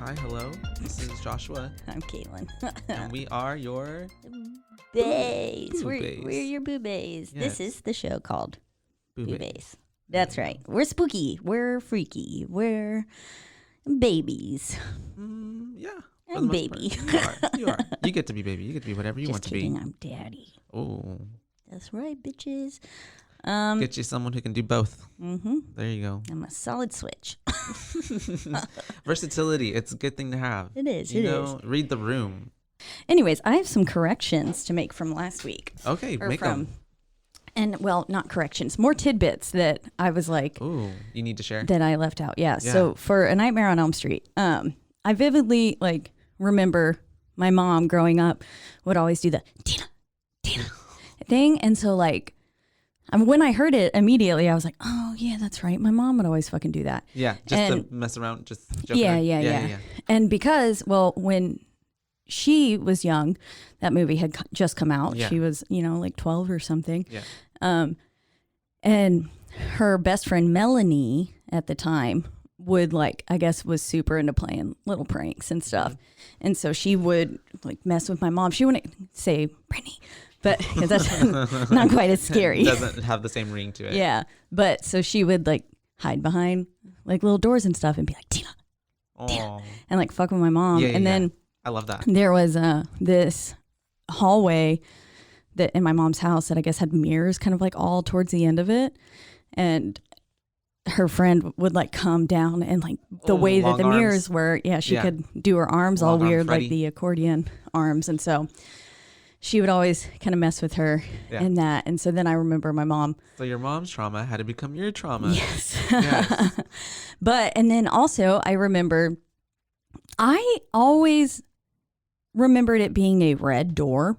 Hi, hello. This is Joshua. I'm Caitlin. And we are your Bays. Boo-bays. We're your boo-bays. Yes. This is the show called Boo-bays. Boo-bays. That's right. We're spooky. We're freaky. We're babies. Yeah. for I'm the most baby. part. You are. You get to be baby. You get to be whatever you Just want to kidding. be. I'm daddy. Oh. That's right, bitches. Get you someone who can do both. Mm-hmm. There you go. I'm a solid switch. Versatility. It's a good thing to have. It is. You It know, is. read the room. Anyways, I have some corrections to make from last week. Okay, Or make from, them. and well, not corrections, more tidbits that I was like, Ooh, you need to share. that I left out. Yeah. Yeah. So for A Nightmare on Elm Street, I vividly remember my mom growing up would always do the Tina thing. And so when I heard it immediately, I was like, oh yeah, that's right. My mom would always fucking do that. Yeah, just to mess around, just joke Yeah, around. yeah. And because, when she was young, that movie had just come out. Yeah. She was, 12 or something. Yeah. And her best friend Melanie at the time would was super into playing little pranks and stuff. Mm-hmm. And so she would mess with my mom. She wouldn't say Brittany, but because that's not quite as scary. Doesn't have the same ring to it. Yeah. But so she would hide behind little doors and stuff and be like, Tina, Oh, and fuck with my mom. Yeah, and yeah. then I love that. there was this hallway that in my mom's house that I guess had mirrors kind of all towards the end of it. And her friend would come down and the way that long the arms. mirrors were, she Yeah. could do her arms all Long arm weird, Freddy. like the accordion arms. And so she would always kind of mess with her Yeah. in that. And so then I remember my mom. So your mom's trauma had to become your trauma. Yes. Yes. And then also I remember, I always remembered it being a red door.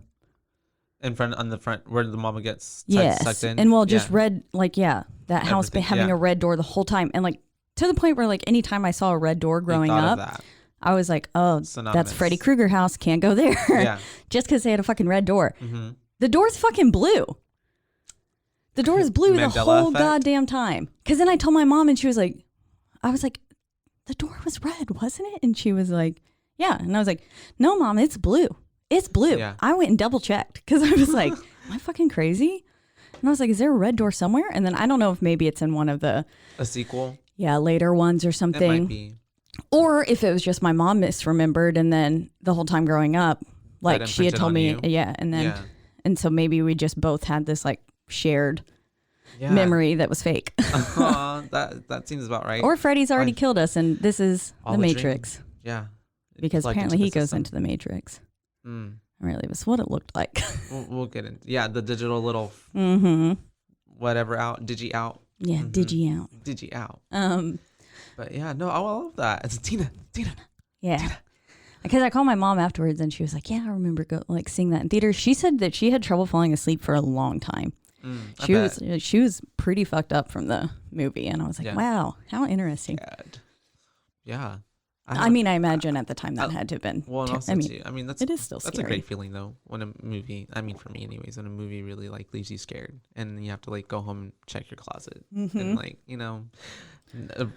On the front where the mama gets Yes. sucked in. And just Yeah. red, that house Everything, having yeah. a red door the whole time. And to the point where anytime I saw a red door You growing thought up, of that. I was like, oh, Synonymous. that's Freddy Krueger house. Can't go there. Yeah. Just because they had a fucking red door. Mm-hmm. The door's fucking blue. The door is blue the Mandela whole effect? goddamn time. Because then I told my mom and she was like, I was like, the door was red, wasn't it? And she was like, yeah. And I was like, no, Mom, it's blue. It's blue. Yeah. I went and double checked because I was like, am I fucking crazy? And I was like, is there a red door somewhere? And then I don't know if maybe it's in one of the A sequel. later ones or It something. might be. Or if it was just my mom misremembered and then the whole time growing up, That she had imprinted told on me, you? and then Yeah. and so maybe we just both had this shared Yeah. memory that was fake. That seems about right. Or Freddy's already I've- killed us and this is All the the Matrix. Yeah. Because Plugged apparently into he the goes system. into the Matrix. Mm. Really, it was what it looked like. We'll get into the digital little Mm-hmm. whatever out, digi out, Yeah, Mhm. digi out. digi out. But yeah, no, I love that. It's Tina. yeah. Because I called my mom afterwards and she was like, yeah, I remember seeing that in theaters. She said that she had trouble falling asleep for a long time. She was pretty fucked up from the movie. And I was like, Yeah. wow, how interesting. Yeah. I mean, I imagine at the time that had to have been. Well, and also too, I mean, that's it is still that's scary. a great feeling though when a movie. I mean, for me, anyways, when a movie really leaves you scared, and you have to go home and check your closet and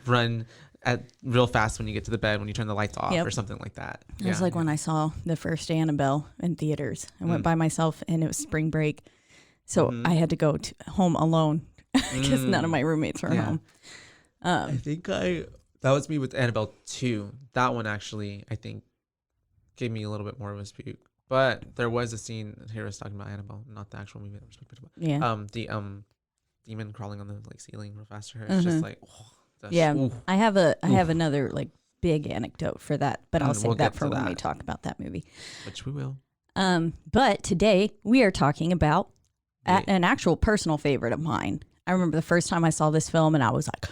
run at real fast when you get to the bed when you turn the lights off Yep. or something like that. It was when I saw the first Annabelle in theaters. I went by myself and it was spring break. So I had to go home alone because none of my roommates were home. I think that was me with Annabelle 2. That one actually, I think, gave me a little bit more of a spook. But there was a scene here I was talking about Annabelle, not the actual movie that we're talking about. Yeah. The demon crawling on the ceiling real fast to her. It's just Yeah. oof. I have another big anecdote for that, but I'll We'll save that get for to when we that. talk about that movie. Which we will. But today we are talking about Yeah. an actual personal favorite of mine. I remember the first time I saw this film and I was like,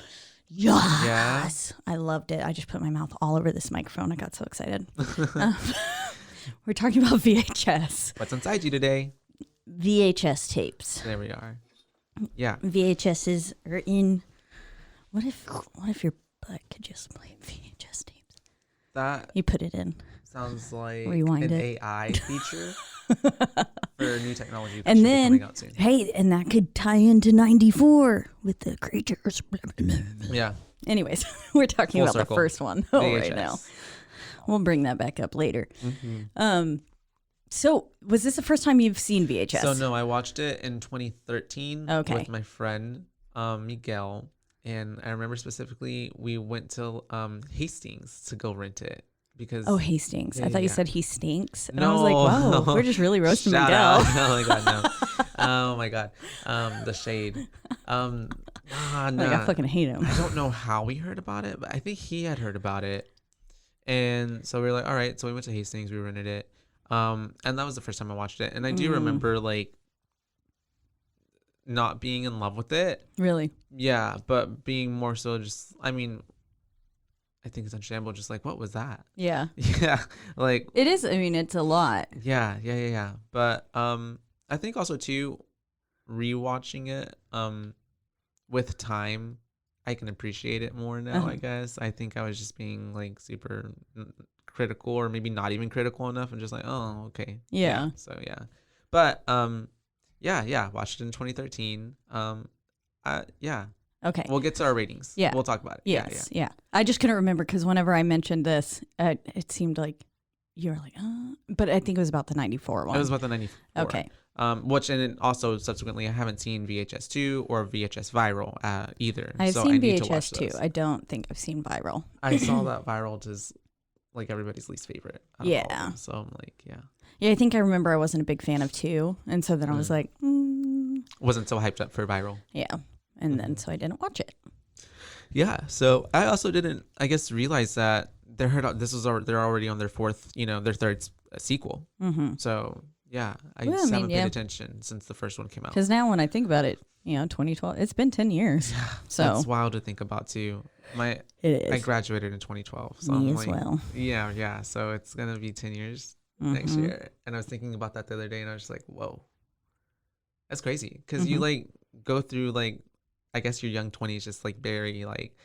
yes, I loved it. I just put my mouth all over this microphone. I got so excited. We're talking about VHS. What's inside you today? VHS tapes. There we are. Yeah. VHSs are in. What if your butt could just play VHS tapes? That You put it in. sounds like Rewind an it. AI feature for new technology. That And should be then, coming out soon. hey, and that could tie into 94 with the creatures. Yeah. Anyways, we're talking Full about circle. the first one VHS. right now. We'll bring that back up later. Mm-hmm. So was this the first time you've seen VHS? So no, I watched it in 2013 Okay. with my friend Miguel, and I remember specifically we went to Hastings to go rent it because Hastings. Yeah, I thought you yeah. said he stinks. And No, I was like, wow, no. we're just really roasting Shout Miguel. out. Oh my god, no. Oh my god. The shade. Nah. Like, I fucking hate him. I don't know how we heard about it, but I think he had heard about it. And so we were like, all right. So we went to Hastings, we rented it. And that was the first time I watched it. And I do remember like not being in love with it. Really? Yeah, but being more so just, I mean, I think it's understandable. Just like, what was that? Yeah. Yeah. Like, It is. I mean, it's a lot. yeah. But I think also too, rewatching it with time, I can appreciate it more now. I guess I think I was just being like super critical, or maybe not even critical enough, and just like, oh, okay, Yeah. So yeah, but yeah, watched it in 2013. Yeah. Okay. We'll get to our ratings. Yeah. We'll talk about it. Yes. Yeah. I just couldn't remember because whenever I mentioned this, it seemed like you were like, but I think it was about the 94 one. It was about the 94. Okay. Which, and then also subsequently, I haven't seen VHS 2 or VHS Viral either. I've so seen I need to watch VHS too. those. I don't think I've seen Viral. I saw that Viral is like everybody's least favorite. Out of all of Yeah. them. So I'm like, yeah. Yeah, I think I remember I wasn't a big fan of 2. And so then I was like, Wasn't so hyped up for Viral. yeah. And then so I didn't watch it. Yeah. So I also didn't, I guess, realize that they're already on their their third sequel. Mm-hmm. So yeah, I Well, just I mean, haven't yeah. paid attention since the first one came out. Because now when I think about it, 2012, it's been 10 years. Yeah, So that's wild to think about too. it is. I graduated in 2012, so Me I'm as like, well. yeah. So it's gonna be 10 years next Mhm. year, and I was thinking about that the other day, and I was just like, whoa, that's crazy. Because you Mhm. like go through like, I guess your young 20s just like very like,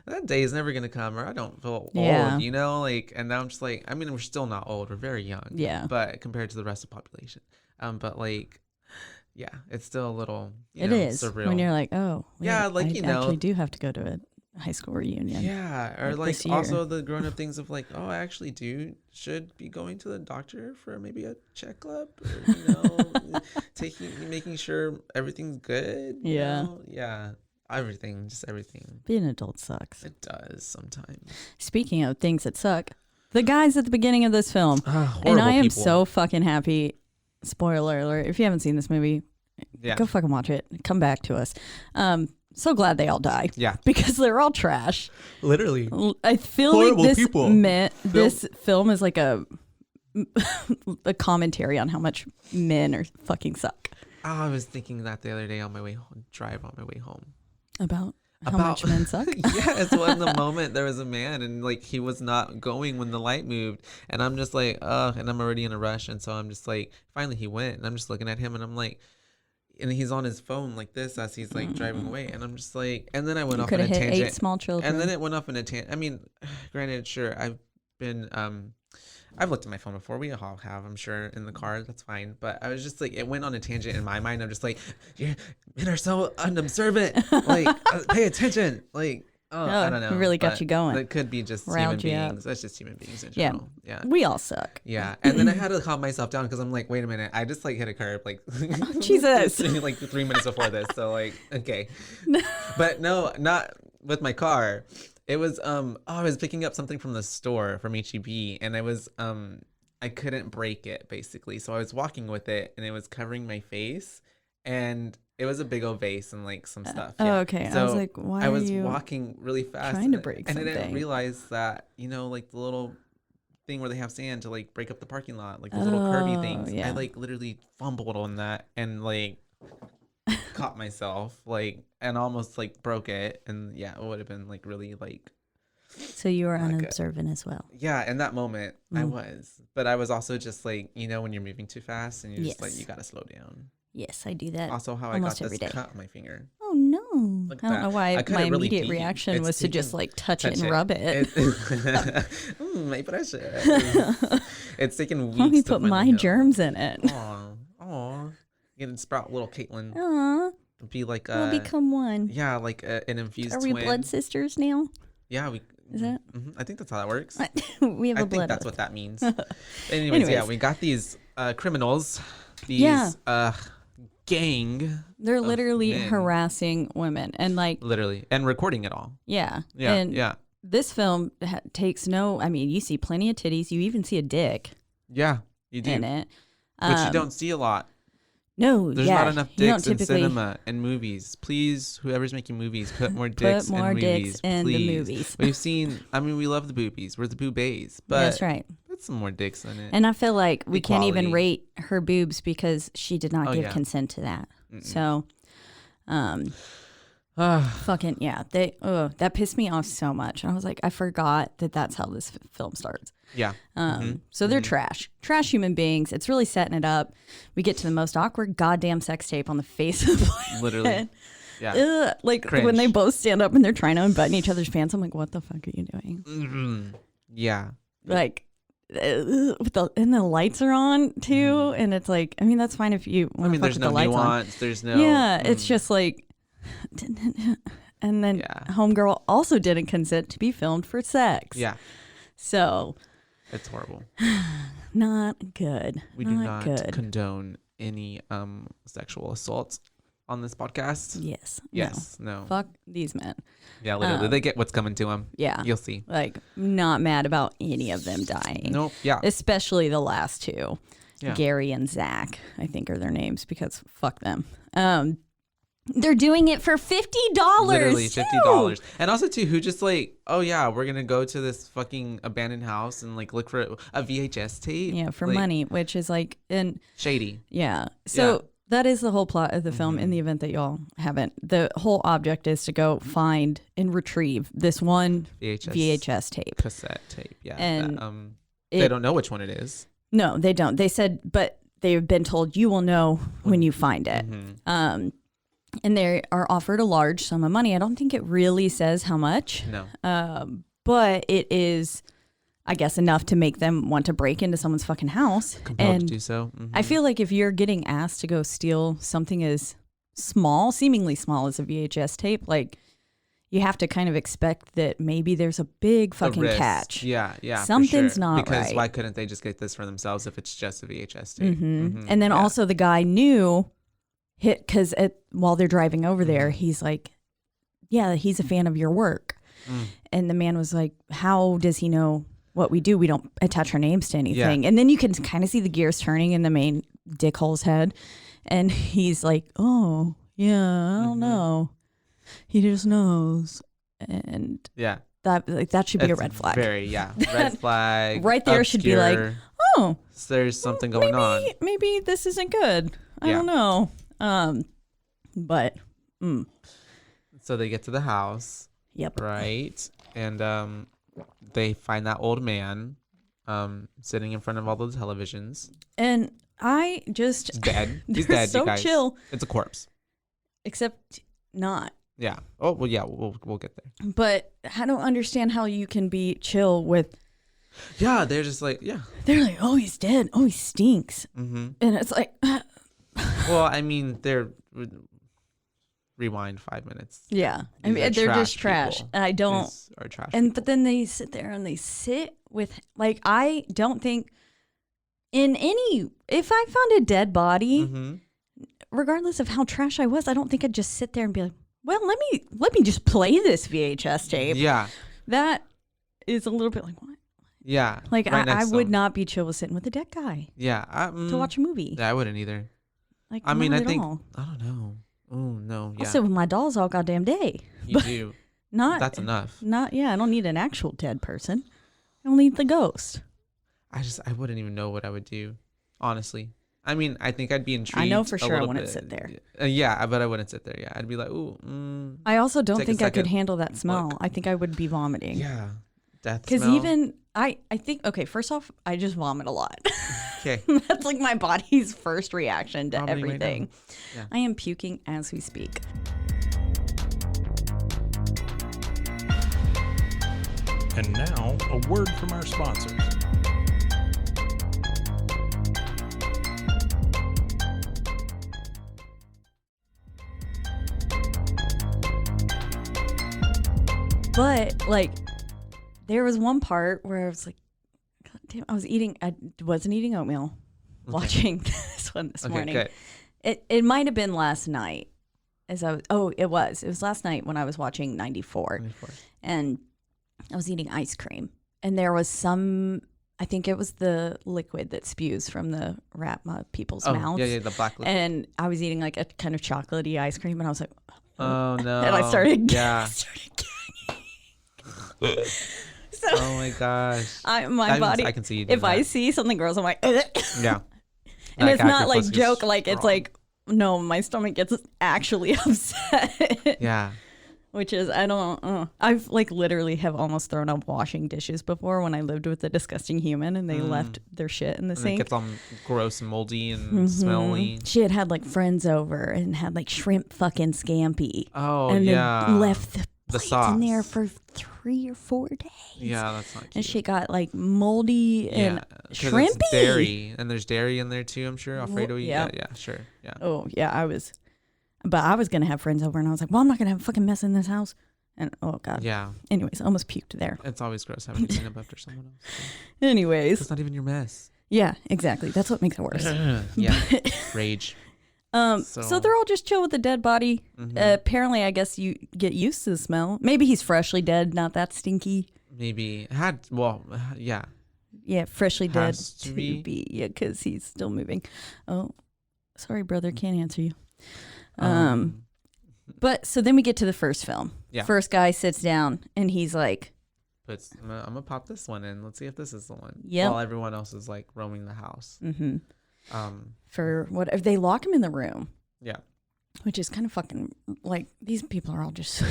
that day is never gonna come, or I don't feel Yeah. old, like. And now I'm just like, I mean, we're still not old, we're very young, Yeah. but compared to the rest of the population, but like, yeah, it's still a little, It is. surreal. When you're like, oh, wait, Yeah, like, I actually do have to go to a high school reunion. Yeah, or like like this year. also the grown up things of like, oh, I actually should be going to the doctor for maybe a checkup, or making sure everything's good. Yeah. Yeah, just everything. Being an adult sucks. It does sometimes. Speaking of things that suck, the guys at the beginning of this film, and Horrible I am people. so fucking happy. Spoiler alert, if you haven't seen this movie, Yeah. go fucking watch it. Come back to us. So glad they all die. Yeah, Because they're all trash. literally. I feel Horrible like people. this film is like a commentary on how much men are fucking suck. Oh, I was thinking that the other day on my way home, on my way home. About how much men suck? Yes, well, in the moment there was a man, and like he was not going when the light moved, and I'm just like, and I'm already in a rush, and so I'm just like, finally he went, and I'm just looking at him, and I'm like, and he's on his phone like this as he's like driving away, and I'm just like, and then I went off on Could a have hit tangent, 8 small children. and then it went off in a tangent. I mean, granted, sure, I've been I've looked at my phone before. We all have, I'm sure, in the car. That's fine. But I was just like, it went on a tangent in my mind. I'm just like, yeah, men are so unobservant. Like, pay attention. Like, I don't know. It really got But you going. It could be just Riled human you up. beings. That's just human beings in Yeah. general. Yeah. We all suck. Yeah. And then I had to calm myself down because I'm like, wait a minute. I just like hit a curb like Jesus. like 3 minutes before this. So like, okay. But no, not with my car. It was I was picking up something from the store from HEB, and I was I couldn't break it basically. So I was walking with it, and it was covering my face, and it was a big old vase and like some stuff. Oh, Yeah. okay. So I was like, why I are was you walking really fast trying to and- break and I didn't something? realize that, like the little thing where they have sand to like break up the parking lot, like the little curvy things. yeah. I like literally fumbled on that and like caught myself like and almost like broke it, and yeah, it would have been like really like So you were Not good. unobservant as well. yeah, in that moment I was, but I was also just like, when you're moving too fast and you're just like, Yes. you gotta slow down. Yes, I do that. Also, how I almost got every this day. cut on my finger. Oh no! Look I at don't know that. why I cut my it really immediate deep. reaction It's was to just taken- like touch it and rub it. My pressure. It's taken weeks. Let me to put my finally heal. germs in it. Aw. You can sprout little Caitlin. Aw, Be like we'll become one. yeah, like an infused Are we twin. blood sisters now? Yeah, we Is that? I think that's how that works. We have a I think blood that's oath. what that means. Anyways, yeah, we got these criminals, these gang. They're literally men. harassing women and like Literally, and recording it all. yeah. Yeah, And yeah. this film takes no. I mean, you see plenty of titties. You even see a dick Yeah, you do. in it, Which you don't see a lot. No, There's yeah, not enough you don't dicks in typically cinema and movies. Please, whoever's making movies, put more dicks put more in dicks movies. in please. the movies. We've seen. I mean, we love the boobies. We're the boobays, but That's right. put some more dicks in it. And I feel like we can't even Equality. rate her boobs because she did not Oh, give yeah. consent to that. So, fucking yeah, that pissed me off so much. I was like, I forgot that that's how this film starts. Yeah. So they're trash human beings. It's really setting it up. We get to the most awkward goddamn sex tape on the face of the planet. Literally. Yeah. Ugh, like Cringe. when they both stand up and they're trying to unbutton each other's pants. I'm like, what the fuck are you doing? Yeah. Like, with the lights are on too, and it's like, I mean, that's fine if you. I mean, there's no the lights nuance. There's no. On. Yeah, it's just like, and then homegirl also didn't consent to be filmed for sex. Yeah. So, It's horrible. not good. We do not condone any sexual assaults on this podcast. Yes. Yes. No. Fuck these men. Yeah, literally. They get what's coming to them. Yeah. You'll see. Like, not mad about any of them dying. Nope. Yeah. Especially the last two. Yeah. Gary and Zach, I think are their names because fuck them. They're doing it for $50. Literally too. $50. And also too, who just like, oh yeah, we're gonna go to this fucking abandoned house and like look for a VHS tape. Yeah, for like, money, which is like shady. yeah. So Yeah. that is the whole plot of the film. In the event that y'all haven't, the whole object is to go find and retrieve this one VHS tape. Cassette tape. Yeah. And that, they don't know which one it is. No, they don't. They said, but they've been told you will know when you find it. And they are offered a large sum of money. I don't think it really says how much. No. But it is, I guess, enough to make them want to break into someone's fucking house. Compelled to do so. I feel like if you're getting asked to go steal something as small, seemingly small as a VHS tape, like you have to kind of expect that maybe there's a big fucking catch. Yeah, yeah. Something's for sure. not because right. why couldn't they just get this for themselves if it's just a VHS tape? And then also the guy knew, because while they're driving over there, he's like, yeah, he's a fan of your work. And the man was like, how does he know what we do? We don't attach our names to anything. Yeah. And then you can kind of see the gears turning in the main dickhole's head. And he's like, oh, yeah, I don't know. He just knows. And yeah, that should be a red flag. Red flag. Right there should be like, oh, there's something going on. Maybe this isn't good. I don't know. But so they get to the house. Yep. Right. And they find that old man sitting in front of all those televisions. And I just He's dead. He's they're dead, so you guys. chill. It's a corpse. Except not. Yeah. Oh, well, yeah, we'll get there. But I don't understand how you can be chill with. Yeah, they're just like, yeah. They're like, oh, he's dead. Oh, he stinks. And it's like, well, I mean, rewind 5 minutes. yeah. I These mean, are they're just trash. people. And I don't. These are trash. But then they sit there and they sit with, like, I don't think if I found a dead body, regardless of how trash I was, I don't think I'd just sit there and be like, well, let me just play this VHS tape. Yeah. That is a little bit like, what? Yeah. Like, right I next to would him. not be chill with sitting with a dead guy Yeah. to watch a movie. Yeah, I wouldn't either. Like, I mean, not I at think, all. I don't know. Oh, no. Yeah. I'll sit with my dolls all goddamn day. You do. That's enough. I don't need an actual dead person. I don't need the ghost. I wouldn't even know what I would do, honestly. I mean, I think I'd be intrigued. I know for sure I little wouldn't bit. sit there. Yeah, but I wouldn't sit there. Yeah, I'd be like, ooh. I also don't Take a think I could second handle that smell. look. I think I would be vomiting. Yeah, death Because smell. even I think, okay, first off, I just vomit a lot. Okay. That's like my body's first reaction to Vomiting right everything. now. Yeah. I am puking as we speak. And now, a word from our sponsors. But like, there was one part where I was like, God damn, I wasn't eating oatmeal, watching this one this morning. Good. It might have been last night. It was last night when I was watching 94. And I was eating ice cream. And there was I think it was the liquid that spews from the rat people's mouths. Yeah, the black liquid. And I was eating like a kind of chocolatey ice cream, and I was like, oh no. And I started gagging. So, oh my gosh. My body, I can see you if that. I see something gross, I'm like, ugh. Yeah. And Like, it's not active like plus joke, is like it's strong. like, no, my stomach gets actually upset. Yeah. Which is, I don't, I've like literally have almost thrown up washing dishes before when I lived with a disgusting human and they left their shit in the And it sink. gets all gross and moldy and smelly. She had like friends over and had like shrimp fucking scampi. Oh, and yeah. then left the The plates in there sauce. for 3 or 4 days. Yeah, that's not cute. And she got like moldy and 'cause shrimpy. it's dairy, and there's dairy in there too, I'm sure. Alfredo. yeah. Yeah, sure. Yeah. Oh, yeah, I was going to have friends over and I was like, well, I'm not going to have a fucking mess in this house. And oh, God. Yeah. Anyways, almost puked there. It's always gross having to clean up after someone else. Anyways. It's not even your mess. Yeah, exactly. That's what makes it worse. Yeah. Rage. So they're all just chill with the dead body. Apparently, I guess you get used to the smell. Maybe he's freshly dead, not that stinky. Maybe yeah. Yeah, freshly dead Has to be. yeah, because he's still moving. Oh, sorry, brother, can't answer you. But so then we get to the first film. Yeah. First guy sits down and he's like, I'm gonna pop this one in. Let's see if this is the one. Yep. While everyone else is like roaming the house. for what if they lock him in the room, Yeah. which is kind of fucking like these people are all just.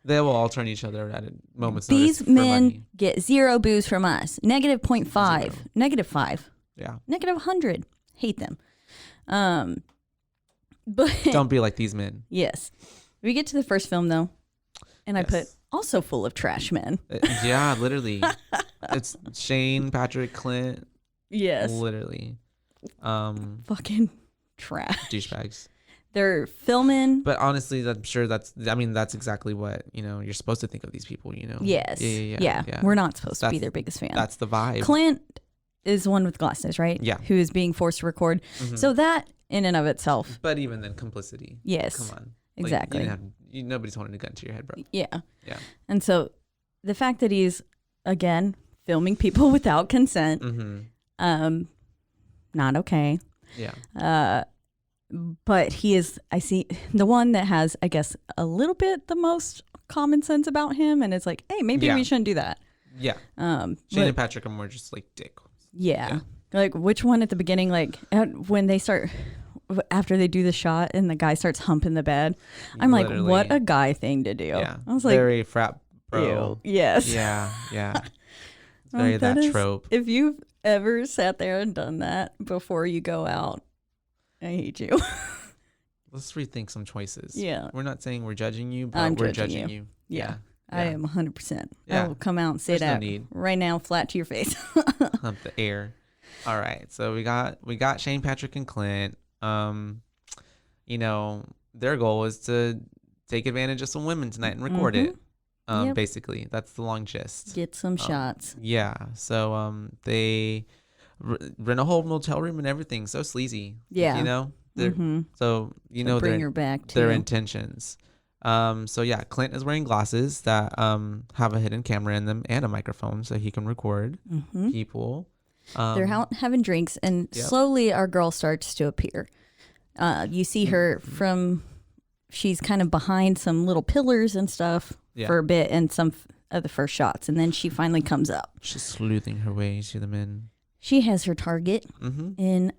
They will all turn each other at a moment's These notice for men money. get 0 booze from us. Negative 0.5. Zero. Negative 5. Yeah. Negative 100. Hate them. But Don't be like these men. yes. We get to the first film though, and I Yes. put also full of trash men. Yeah, literally. It's Shane, Patrick, Clint. Yes. Literally. Fucking trash. Douchebags. They're filming. But honestly, I'm sure that's exactly what, you're supposed to think of these people, Yes. Yeah. We're not supposed to be That's- their biggest fan. That's the vibe. Clint is the one with glasses, right? Yeah. Who is being forced to record. So that in and of itself. But even then, complicity. Yes. Come on. Exactly. Nobody's holding a gun to your head, bro. Yeah. Yeah. And so the fact that he's, again, filming people without consent, not okay. Yeah. But he is, I see, the one that has, I guess, a little bit the most common sense about him. And it's like, hey, maybe Yeah. we shouldn't do that. Yeah. Shane but- and Patrick are more just like dick. Yeah. Like which one at the beginning, like when they start, after they do the shot and the guy starts humping the bed, I'm Literally. like, what a guy thing to do. Yeah. I was like, very frat bro. ew. Yes. Yeah. Yeah. It's I'm very like, that is- trope. If you've ever sat there and done that before you go out, I hate you. Let's rethink some choices. Yeah. We're not saying we're judging you, but I'm we're judging judging you. Yeah. Yeah. I am 100%. I Yeah. will come out and say There's no that need. right now, flat to your face. Hump the air. All right. So we got Shane, Patrick, and Clint. Their goal was to take advantage of some women tonight and record it. Yep. Basically, that's the long gist. Get some shots. Yeah. So they rent a whole motel room and everything. So sleazy. Yeah. They're, so Bring her back to their intentions. So yeah, Clint is wearing glasses that have a hidden camera in them and a microphone, so he can record people. They're out having drinks, and Yep. slowly our girl starts to appear. You see her from, she's kind of behind some little pillars and stuff Yeah. for a bit in some of the first shots, and then she finally comes up. She's sleuthing her way to the men. She has her target Mm-hmm. in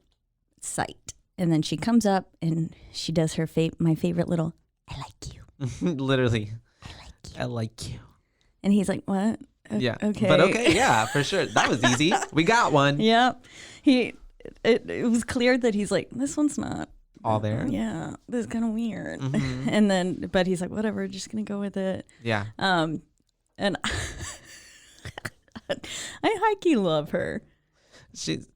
sight, and then she comes up and she does her my favorite little, I like you. Literally. I like you. I like you. And he's like, what? Yeah. Okay. But okay, yeah, for sure. That was easy. We got one. Yep. It was clear that he's like, this one's not All there. Yeah, this is kind of weird. Mhm. And then, but he's like, whatever, just gonna go with it. Yeah. And I high-key love her. She's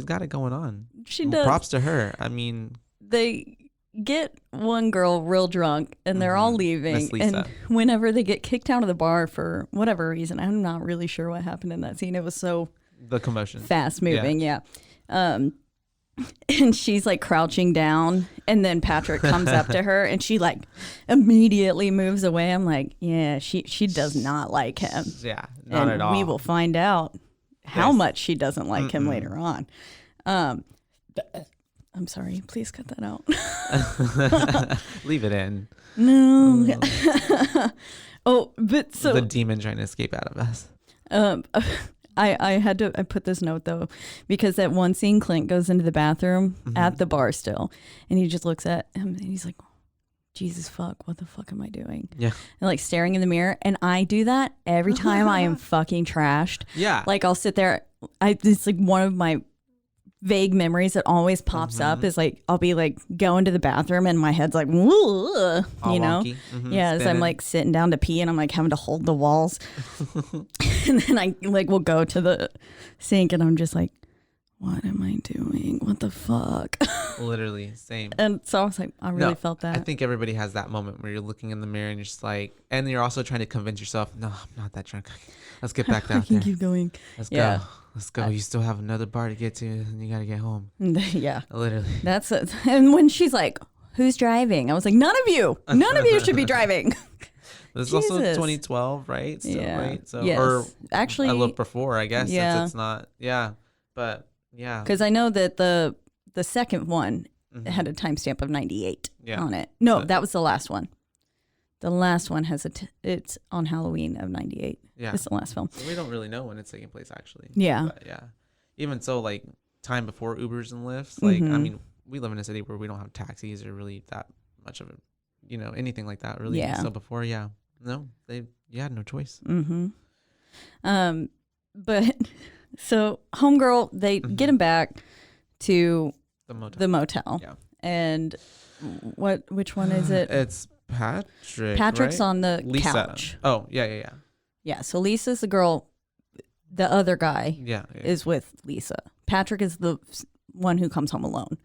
got it going on. She does. Props to her. I mean, They get one girl real drunk and they're all leaving. Miss Lisa. And whenever they get kicked out of the bar for whatever reason, I'm not really sure what happened in that scene. It was so The commotion. fast moving. Yeah. And she's like crouching down, and then Patrick comes up to her and she like immediately moves away. I'm like, yeah, she does not like him. Yeah, not And at all. we will find out how much she doesn't like him later on. I'm sorry, please cut that out. Leave it in. No. Oh, but so The demon trying to escape out of us. I put this note though, because that one scene, Clint goes into the bathroom at the bar still, and he just looks at him and he's like, Jesus fuck, what the fuck am I doing? Yeah. And like staring in the mirror. And I do that every time I am fucking trashed. Yeah. Like I'll sit there. It's like one of my vague memories that always pops up is like I'll be like going to the bathroom and my head's like, woo, All you know? wonky. Yeah, as I'm Spinning. like sitting down to pee and I'm like having to hold the walls. And then I like will go to the sink and I'm just like, what am I doing? What the fuck? Literally, same. And so I was like, I really felt that. I think everybody has that moment where you're looking in the mirror and you're just like, and you're also trying to convince yourself, no, I'm not that drunk. Let's get back I out can there. keep going. Let's Yeah. go. Let's go. You still have another bar to get to and you got to get home. Yeah. Literally. That's it. And when she's like, who's driving? I was like, none of you should be driving. This is also Jesus. 2012, right? Still, Yeah. right? So, Yes. or Actually, a little before, I guess, Yeah. since it's not. Yeah. But yeah. because I know that the second one Mhm. had a timestamp of 98 Yeah. on it. No, So- that was the last one. The last one has it's on Halloween of 98. Yeah. It's the last film. So we don't really know when it's taking place, actually. Yeah. But yeah. Even so, like, time before Ubers and Lyfts, like, I Mhm. mean, we live in a city where we don't have taxis or really that much of a, anything like that, really. Yeah. So before, yeah. No, you had no choice. Mm-hmm. But so homegirl, they get him back to The motel. the motel. Yeah. And which one is it? It's Patrick. Patrick's right? on the Lisa. couch. Oh, yeah. Yeah. So Lisa's the girl. The other guy Yeah. is with Lisa. Patrick is the one who comes home alone.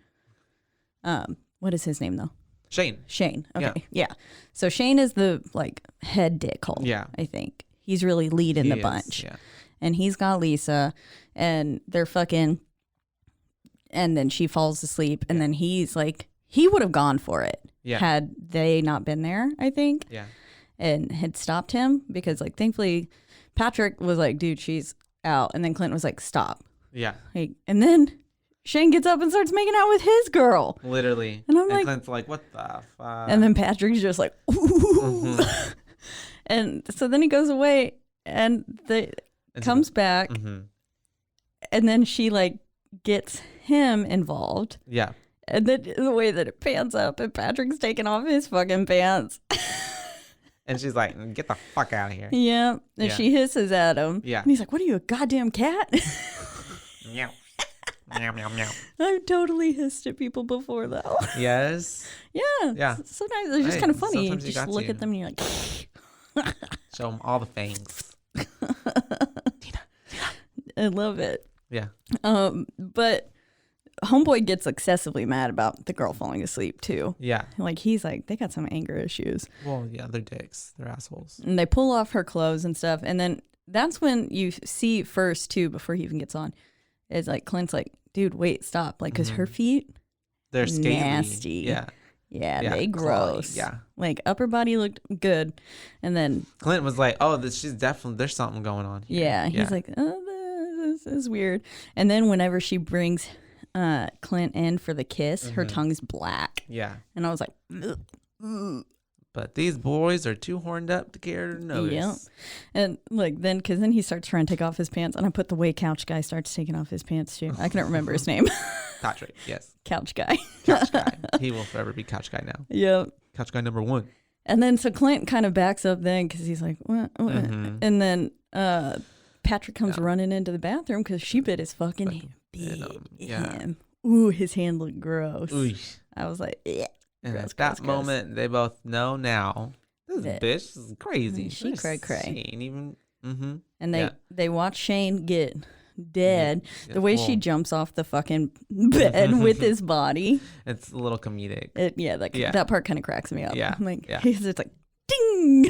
What is his name though? Shane. Shane. Okay. Yeah. So Shane is the like head dickhole. Yeah. I think he's really leading the He is, bunch. Yeah. And he's got Lisa, and they're fucking. And then she falls asleep, and then he's like, he would have gone for it Yeah. had they not been there, I think, Yeah. and had stopped him because, like, thankfully, Patrick was like, dude, she's out, and then Clint was like, stop, Yeah. like, and then Shane gets up and starts making out with his girl, Literally. And I'm like- Clint's like, what the fuck? and then Patrick's just like, ooh. Mhm. And so then he goes away, and comes back, and then she like gets him involved. Yeah. And then the way that it pans up and Patrick's taking off his fucking pants. And she's like, get the fuck out of here. Yeah. And Yeah. she hisses at him. Yeah. And he's like, what are you, a goddamn cat? Meow. Meow, meow, meow. I've totally hissed at people before though. Yes. Yeah. Yeah. Sometimes they're just Hey, kind of funny. You sometimes you just got look to. at them and you're like, Show them all the fangs. I love it. Yeah. But homeboy gets excessively mad about the girl falling asleep too. Yeah. Like he's like, they got some anger issues. Well, yeah, they're dicks. They're assholes. And they pull off her clothes and stuff. And then that's when you see first too, before he even gets on, is like Clint's like, dude, wait, stop. Like, cause her feet, They're scaly. nasty. Yeah. yeah, Yeah, they clawy, gross. yeah. Like upper body looked good. And then, Clint was like, oh, she's definitely, there's something going on here. yeah, he's like, oh, this is weird. And then whenever she brings Clint in for the kiss, her tongue's black. yeah. And I was like, ugh, ugh. But these boys are too horned up to care to notice. Yep. And like then, because then he starts trying to take off his pants, and I put the way couch guy starts taking off his pants too. I couldn't remember his name. Patrick, yes. Couch guy. Couch guy. He will forever be couch guy now. Yep. Couch guy number 1. And then so Clint kind of backs up then because he's like, what? And then Patrick comes running into the bathroom because she bit his fucking bit yeah. him. Ooh, his hand looked gross. Ooh. I was like, yeah. And Gross, at that gross, gross. moment, they both know now. This Yeah. bitch is crazy. She cray cray. She ain't even. And they watch Shane get dead. Yeah, The way she well, jumps off the fucking bed with his body. it's a little comedic. That part kind of cracks me up. Yeah, I'm like, yeah. it's like, ding.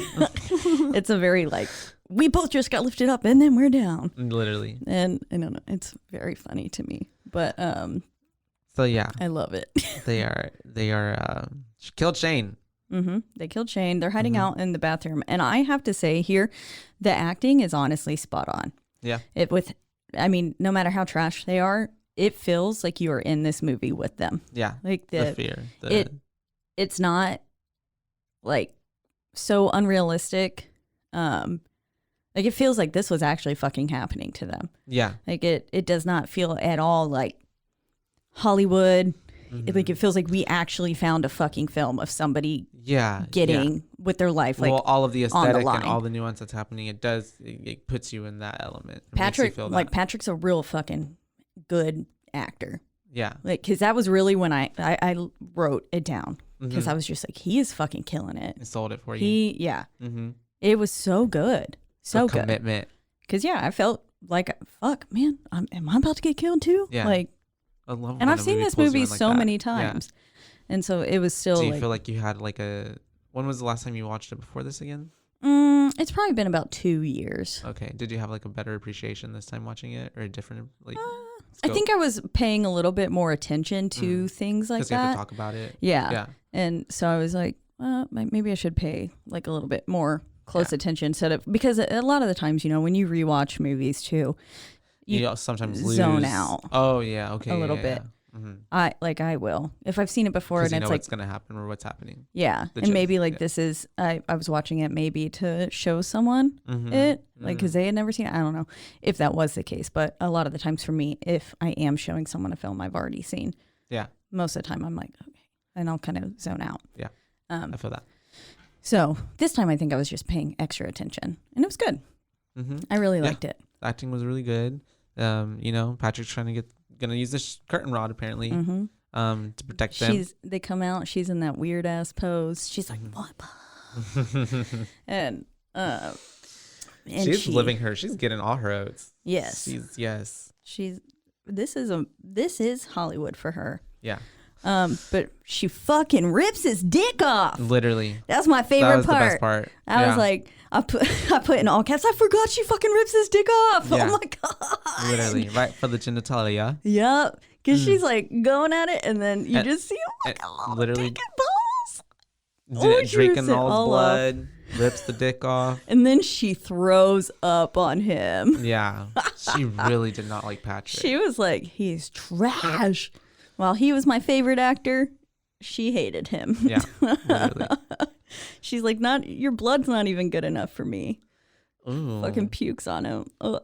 It's a very like, we both just got lifted up and then we're down. Literally. And I don't know, it's very funny to me. But so yeah, I love it. they are she killed Shane. They killed Shane. They're hiding out in the bathroom. And I have to say here, the acting is honestly spot on. Yeah. No matter how trash they are, it feels like you are in this movie with them. Yeah. Like the fear. It's not like so unrealistic. Like it feels like this was actually fucking happening to them. Yeah. Like it does not feel at all like Hollywood. Like it feels like we actually found a fucking film of somebody getting with their life like all of the aesthetic on the and all the nuance that's happening, it puts you in that element. Patrick's a real fucking good actor. Yeah. Like because that was really when I wrote it down because I was just like, he is fucking killing it. He sold it for you. It was so good. So good. Commitment. Because I felt like, fuck, man, am I about to get killed too? Yeah. Like, I love and I've seen this movie so many times. And so it was still. Do you feel like you had like when was the last time you watched it before this again? It's probably been about 2 years. Okay. Did you have like a better appreciation this time watching it or a different like? I think I was paying a little bit more attention to things like that. Because you have to talk about it. Yeah. Yeah. And so I was like, maybe I should pay like a little bit more close attention because a lot of the times, when you rewatch movies too, you sometimes zone out. Oh yeah, okay, a little bit. I will if I've seen it before and it's like what's gonna happen or what's happening. Yeah, and maybe like this is I was watching it maybe to show someone it like because they had never seen it. I don't know if that was the case, but a lot of the times for me, if I am showing someone a film I've already seen, most of the time I'm like okay, and I'll kind of zone out. Yeah, I feel that. So this time I think I was just paying extra attention, and it was good. I really liked it. The acting was really good. Patrick's gonna use this curtain rod apparently to protect them. They come out. She's in that weird ass pose. She's like what? and she's living her. She's getting all her oats. Yes. This is Hollywood for her. Yeah. But she fucking rips his dick off. Literally. That's my favorite that was part. The best part. I was like, I put in all caps. I forgot she fucking rips his dick off. Yeah. Oh my god. Literally, right for the genitalia. Yep. Because she's like going at it, and then you just see like a little literally dick and balls. Drinking all his blood, rips the dick off, and then she throws up on him. Yeah, she really did not like Patrick. She was like, he's trash. While he was my favorite actor, she hated him. Yeah, literally. She's like, your blood's not even good enough for me. Ooh. Fucking pukes on him. Ugh.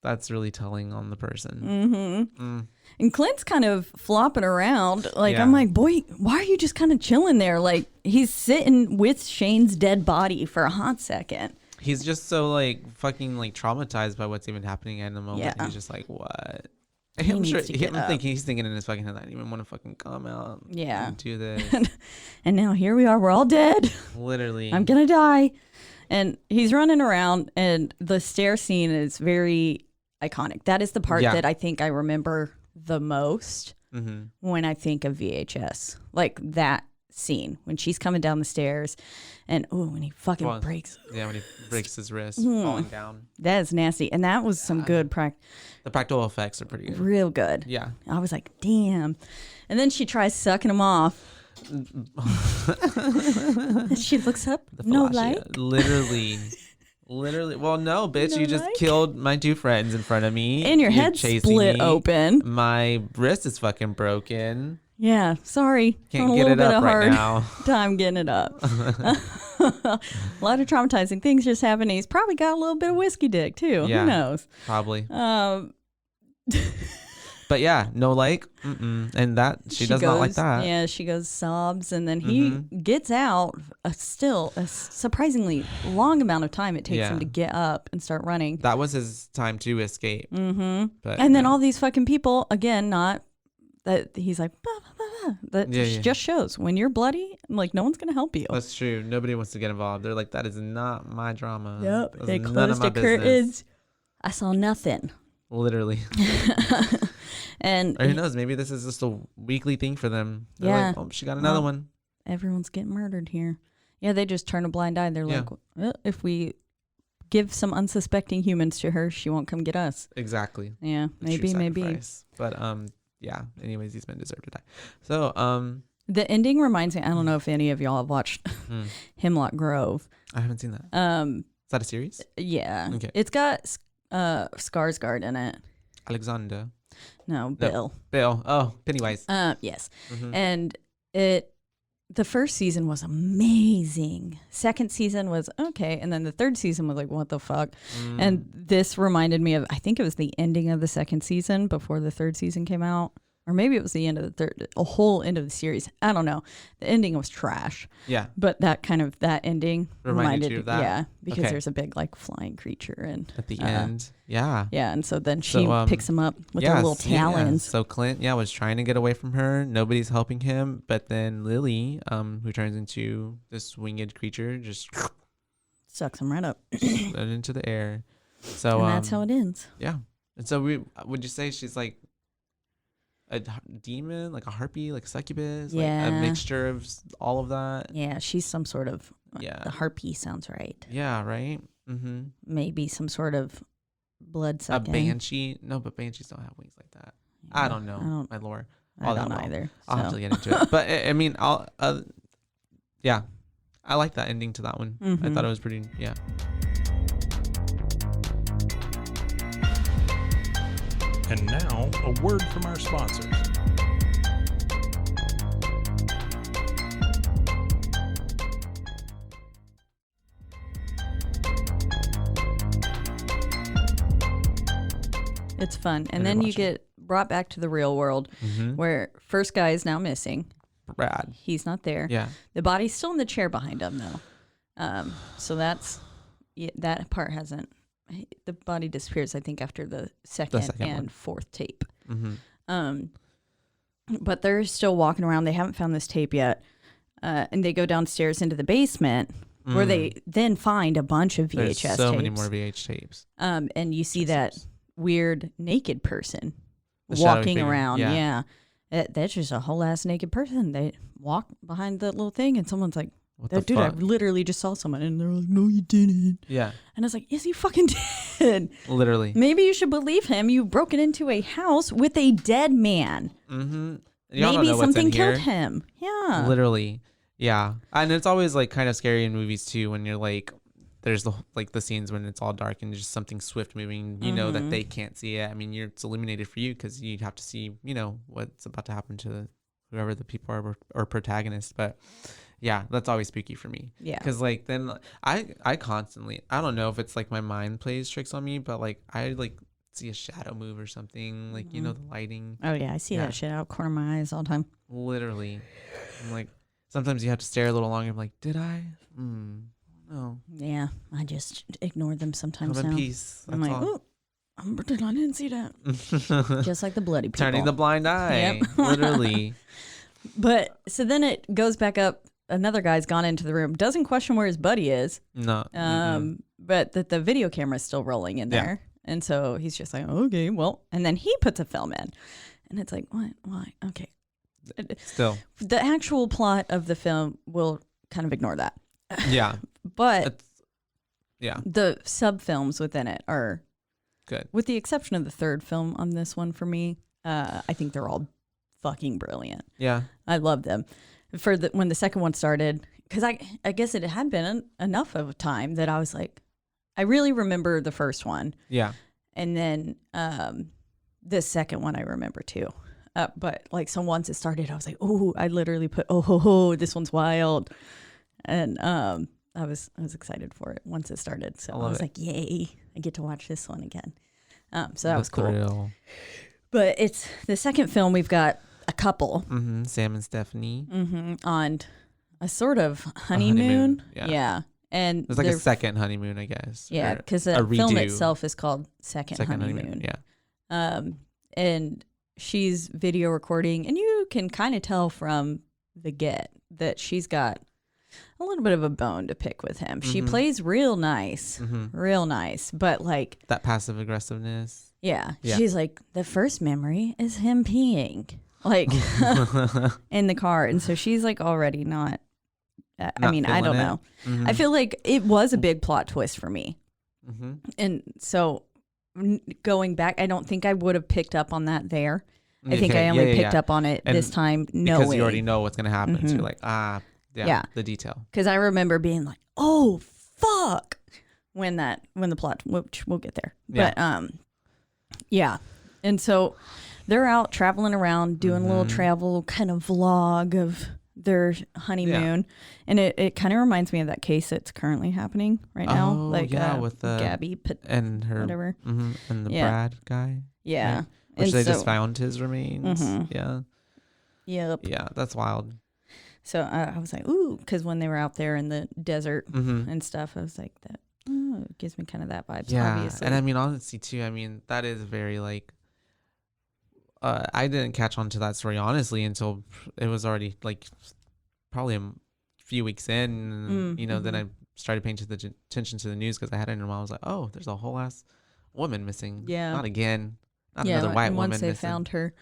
That's really telling on the person. And Clint's kind of flopping around. Like, I'm like, boy, why are you just kind of chilling there? Like, he's sitting with Shane's dead body for a hot second. He's just so like fucking like traumatized by what's even happening in the moment. Yeah. He's just like, what? He's thinking in his fucking head, I didn't even want to fucking come out. Yeah. And do this. And now here we are. We're all dead. Literally. I'm going to die. And he's running around, and the stair scene is very iconic. That is the part that I think I remember the most when I think of VHS. Like that scene when she's coming down the stairs, and when he fucking breaks. Yeah, when he breaks his wrist, falling down. That is nasty. And that was some good The practical effects are pretty good. Real good. Yeah. I was like, damn. And then she tries sucking him off. She looks up. No light. Literally. Well, no, bitch. You just killed my two friends in front of me. And your head split open. My wrist is fucking broken. Yeah, sorry. Can't get it up right now. Time getting it up. A lot of traumatizing things just happened. He's probably got a little bit of whiskey dick too. Yeah, who knows? Probably. But yeah, no like, and that she does not like that. Yeah, she goes sobs, and then he gets out. Still a surprisingly long amount of time it takes him to get up and start running. That was his time to escape. But, and then all these fucking people again, not that he's like, bah, bah, bah. That just shows when you're bloody, like no one's gonna help you. That's true. Nobody wants to get involved. They're like, that is not my drama. Yep. They closed the curtains. I saw nothing. Literally. And Or who knows? Maybe this is just a weekly thing for them. They're Yeah. like, oh, she got another one. everyone's getting murdered here. Yeah, they just turn a blind eye. They're Yeah. like, well, if we give some unsuspecting humans to her, she won't come get us. Exactly. Yeah, The true maybe. sacrifice. But yeah. Anyways, these men deserve to die. So The ending reminds me. I don't know if any of y'all have watched hmm, Hemlock Grove. I haven't seen that. Is that a series? Yeah, Okay. it's got Skarsgård in it. Alexander. No, Bill. Bill. Oh, Pennywise. Yes, Mhm. and the first season was amazing. Second season was okay, and then the third season was like, what the fuck? Mm. And this reminded me of, I think it was the ending of the second season before the third season came out. Or maybe it was the end of the third, a whole end of the series. I don't know. The ending was trash. Yeah. But that ending Reminded you of that? Yeah, because Okay. there's a big like flying creature and At the end. Yeah. yeah, and so then she So, picks him up with her yeah, little yeah. talons. So Clint, was trying to get away from her. Nobody's helping him. But then Lily, who turns into this winged creature, just Sucks him right up. right into the air. So And that's how it ends. yeah. And so would you say she's like a demon, like a harpy, like a succubus, like Yeah. a mixture of all of that? Yeah, she's some sort of Yeah. the harpy sounds right. Yeah, right? Mm-hmm. Maybe some sort of blood A sucking. banshee? No, but banshees don't have wings like that. I don't know my lore. I all don't that well. either. I'll have so. to get into it. But I mean, yeah, I like that ending to that one. I Mhm. thought it was pretty, yeah. And now, a word from our sponsors. It's fun. I And did then you watch it. get brought back to the real world Mm-hmm. where first guy is now missing. Rad. He's not there. Yeah. The body's still in the chair behind him though. So that's that part hasn't. The body disappears, I think, after the second second and one. fourth tape. Mm-hmm. But they're still walking around. They haven't found this tape yet. And they go downstairs into the basement where they then find a bunch of VHS There's so tapes. many more VH tapes. And you see that weird naked person The shadowy walking figure, around. yeah. Yeah. That's just a whole ass naked person. They walk behind the little thing and someone's like, What the dude, I fuck? literally just saw someone. And they're like, no, you didn't. Yeah. And I was like, yes, you fucking did. Literally. Maybe you should believe him. You've broken into a house with a dead man. Mm-hmm. Y'all don't Maybe know what's something in here. killed him. Yeah. Literally. Yeah. And it's always like kind of scary in movies too when you're like, there's the scenes when it's all dark and just something swift moving, you know, that they can't see it. I mean, it's illuminated for you because you have to see, you know, what's about to happen to whoever the people are or protagonists. But yeah, that's always spooky for me. Yeah. Because like then I constantly, I don't know if it's like my mind plays tricks on me, but like I like see a shadow move or something, like, you know, the lighting. Oh, yeah. I see Yeah. that shit out of the corner of my eyes all the time. Literally. I'm like, sometimes you have to stare a little longer. I'm like, did I? No. Yeah. I just ignore them sometimes Come in now. peace. I'm That's like, all. oh, I'm pretending I didn't see that. Just like the bloody people. Turning the blind eye. Yep. Literally. But so then it goes back up. Another guy's gone into the room, doesn't question where his buddy is, No. but that the video camera's still rolling in Yeah. there. And so he's just like, okay, well, and then he puts a film in. And it's like, what? Why? Okay. Still. The actual plot of the film will kind of ignore that. Yeah. But It's, yeah. the sub films within it are Good. with the exception of the third film on this one for me. I think they're all fucking brilliant. Yeah. I love them. When the second one started, because I guess it had been enough of a time that I was like, I really remember the first one, Yeah. and then the second one I remember too. But like, so once it started, I was like, oh, I literally put, oh, this one's wild, and I was excited for it once it started. So I was like, yay, I get to watch this one again. So that was cool. Thrill. But it's the second film. We've got a couple Sam and Stephanie. on a sort of honeymoon. Yeah. Yeah. And It's like a they're- second honeymoon, I guess. yeah, or because a the film redo. itself is called Second Honeymoon. Yeah. And she's video recording, and you can kind of tell from the get that she's got a little bit of a bone to pick with him. She plays real nice, but like that passive aggressiveness. yeah, Yeah. she's like, the first memory is him peeing like in the car. And so she's like already not, I Not mean, I feeling don't it. know. Mhm. I feel like it was a big plot twist for me. Mhm. And so going back, I don't think I would have picked up on that there. I think I only picked up on it And this time knowing. because you already know what's gonna happen. So you're like, yeah, the detail. Because I remember being like, oh, fuck, when the plot, which we'll get there. Yeah. But, yeah. And so they're out traveling around, doing a little travel kind of vlog of their honeymoon. And it kind of reminds me of that case that's currently happening right now. Oh, Like, yeah, with Gabby, and her whatever. And the Yeah. Brad guy. Yeah. Right? Which And they so- just found his remains. Yeah. Yep. Yeah, that's wild. So I was like, ooh, because when they were out there in the desert and stuff, I was like, that it gives me kind of that vibes, Yeah. obviously. And I mean, honestly, too, I mean, that is very like, I didn't catch on to that story, honestly, until it was already like probably a few weeks in. Then I started paying attention to the news because I had it in my mind. I was like, oh, there's a whole ass woman missing. Yeah. Not again. Not yeah, another white and woman once they missing. found her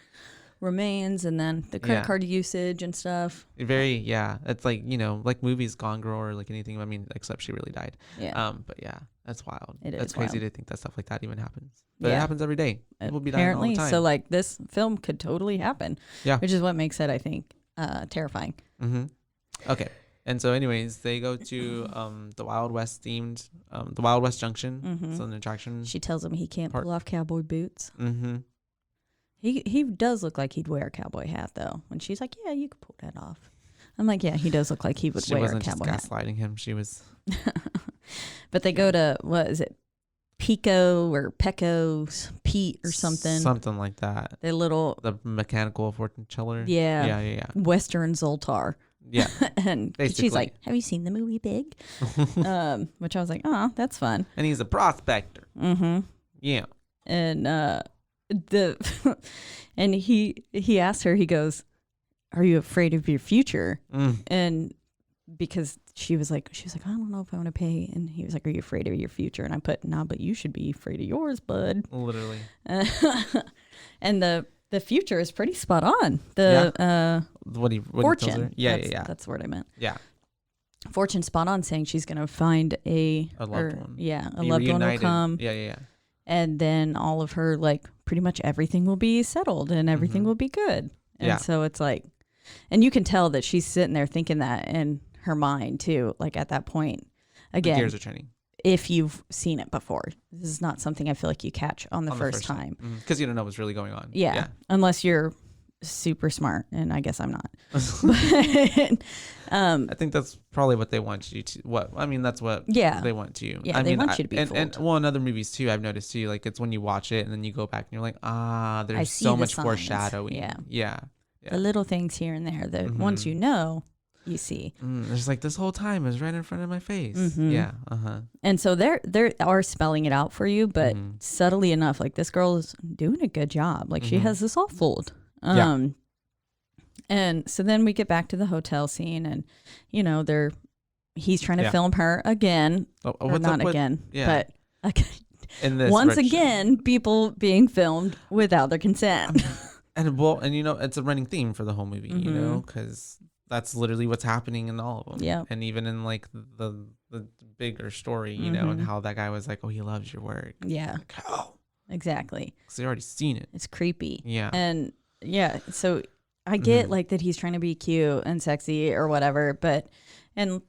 remains and then the credit Yeah. card usage and stuff. It's like, like movies Gone Girl or like anything. I mean, except she really died. Yeah. But yeah, that's wild. It That's is crazy wild. to think that stuff like that even happens. But it Yeah. happens every day. People be dying all Apparently. the time. So like this film could totally happen. Yeah. Which is what makes it, I think, terrifying. Okay. And so anyways, they go to the Wild West themed, the Wild West Junction. So an attraction. She tells him he can't Part- pull off cowboy boots. Mm-hmm. He does look like he'd wear a cowboy hat though. When she's like, yeah, you could pull that off. I'm like, yeah, he does look like he would She wear a wasn't just cowboy hat. gaslighting him. She was. But they go to, what is it? Pico or Pecco's Pete or something. Something like that. The mechanical fortune teller. Yeah. Yeah. Western Zoltar. Yeah. And Basically. she's like, have you seen the movie Big? Which I was like, oh, that's fun. And he's a prospector. Mm-hmm. Yeah. And and he asked her, he goes, are you afraid of your future? And because she was like, I don't know if I want to pay. And he was like, are you afraid of your future? And I put, nah, but you should be afraid of yours, bud. Literally. And the future is pretty spot on. What he fortune. tells her. Yeah. That's the word I meant. Yeah. Fortune spot on, saying she's going to find a loved one. Yeah, a Be loved one will reunited. come. Yeah. And then all of her, like, pretty much everything will be settled and everything will be good. And Yeah. so it's like, and you can tell that she's sitting there thinking that in her mind too, like at that point. The Again, gears are turning. if you've seen it before, this is not something I feel like you catch on the first time. Because you don't know what's really going on. Yeah. Unless you're super smart, and I guess I'm not. I think that's probably what they want you to. That's what they want you. Yeah, they want you to be fooled. And well, in other movies too, I've noticed too. Like it's when you watch it and then you go back and you're like, I there's see so the much signs. foreshadowing. Yeah. The little things here and there that once you know, you see. There's like this whole time is right in front of my face. Yeah. And so they are spelling it out for you, but subtly enough, like this girl is doing a good job. Like she has this all fooled. And so then we get back to the hotel scene, and he's trying to film her again. Or not again, but in this once direction. again, people being filmed without their consent. And it's a running theme for the whole movie, because that's literally what's happening in all of them. Yeah. And even in like the bigger story, and how that guy was like, oh, he loves your work. Yeah. Like, oh, Exactly. because they already seen it. It's creepy. Yeah. And yeah, so I get like that he's trying to be cute and sexy or whatever, but I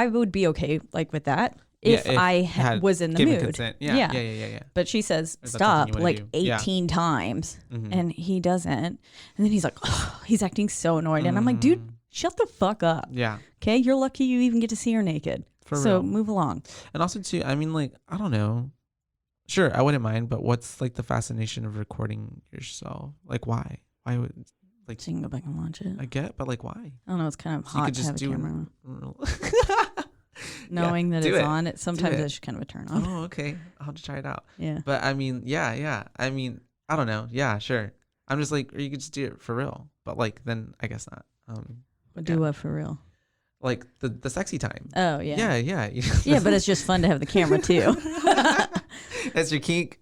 would be okay like with that if I was in the given mood. Consent. Yeah. But she says If that's something stop you wanna like do. Yeah. 18 times Mhm. and he doesn't. And then he's like, he's acting so annoyed. And I'm like, dude, shut the fuck up. Yeah. Okay. You're lucky you even get to see her naked. For so real. move along. And also too, I mean, like, I don't know. Sure, I wouldn't mind, but what's like the fascination of recording yourself? Like, why? Why would like? So you can go back and watch it. I get, but like, why? I don't know. It's kind of So you hot could to just have a do camera it. knowing that do it's it. on. Sometimes it. it's kind of a turn on. Oh, okay. I'll have to try it out. Yeah. But I mean, yeah. I mean, I don't know. Yeah, sure. I'm just like, or you could just do it for real. But like, then I guess not. Do what for real? Like the sexy time. Oh yeah. Yeah. Yeah, but it's just fun to have the camera too. That's your kink.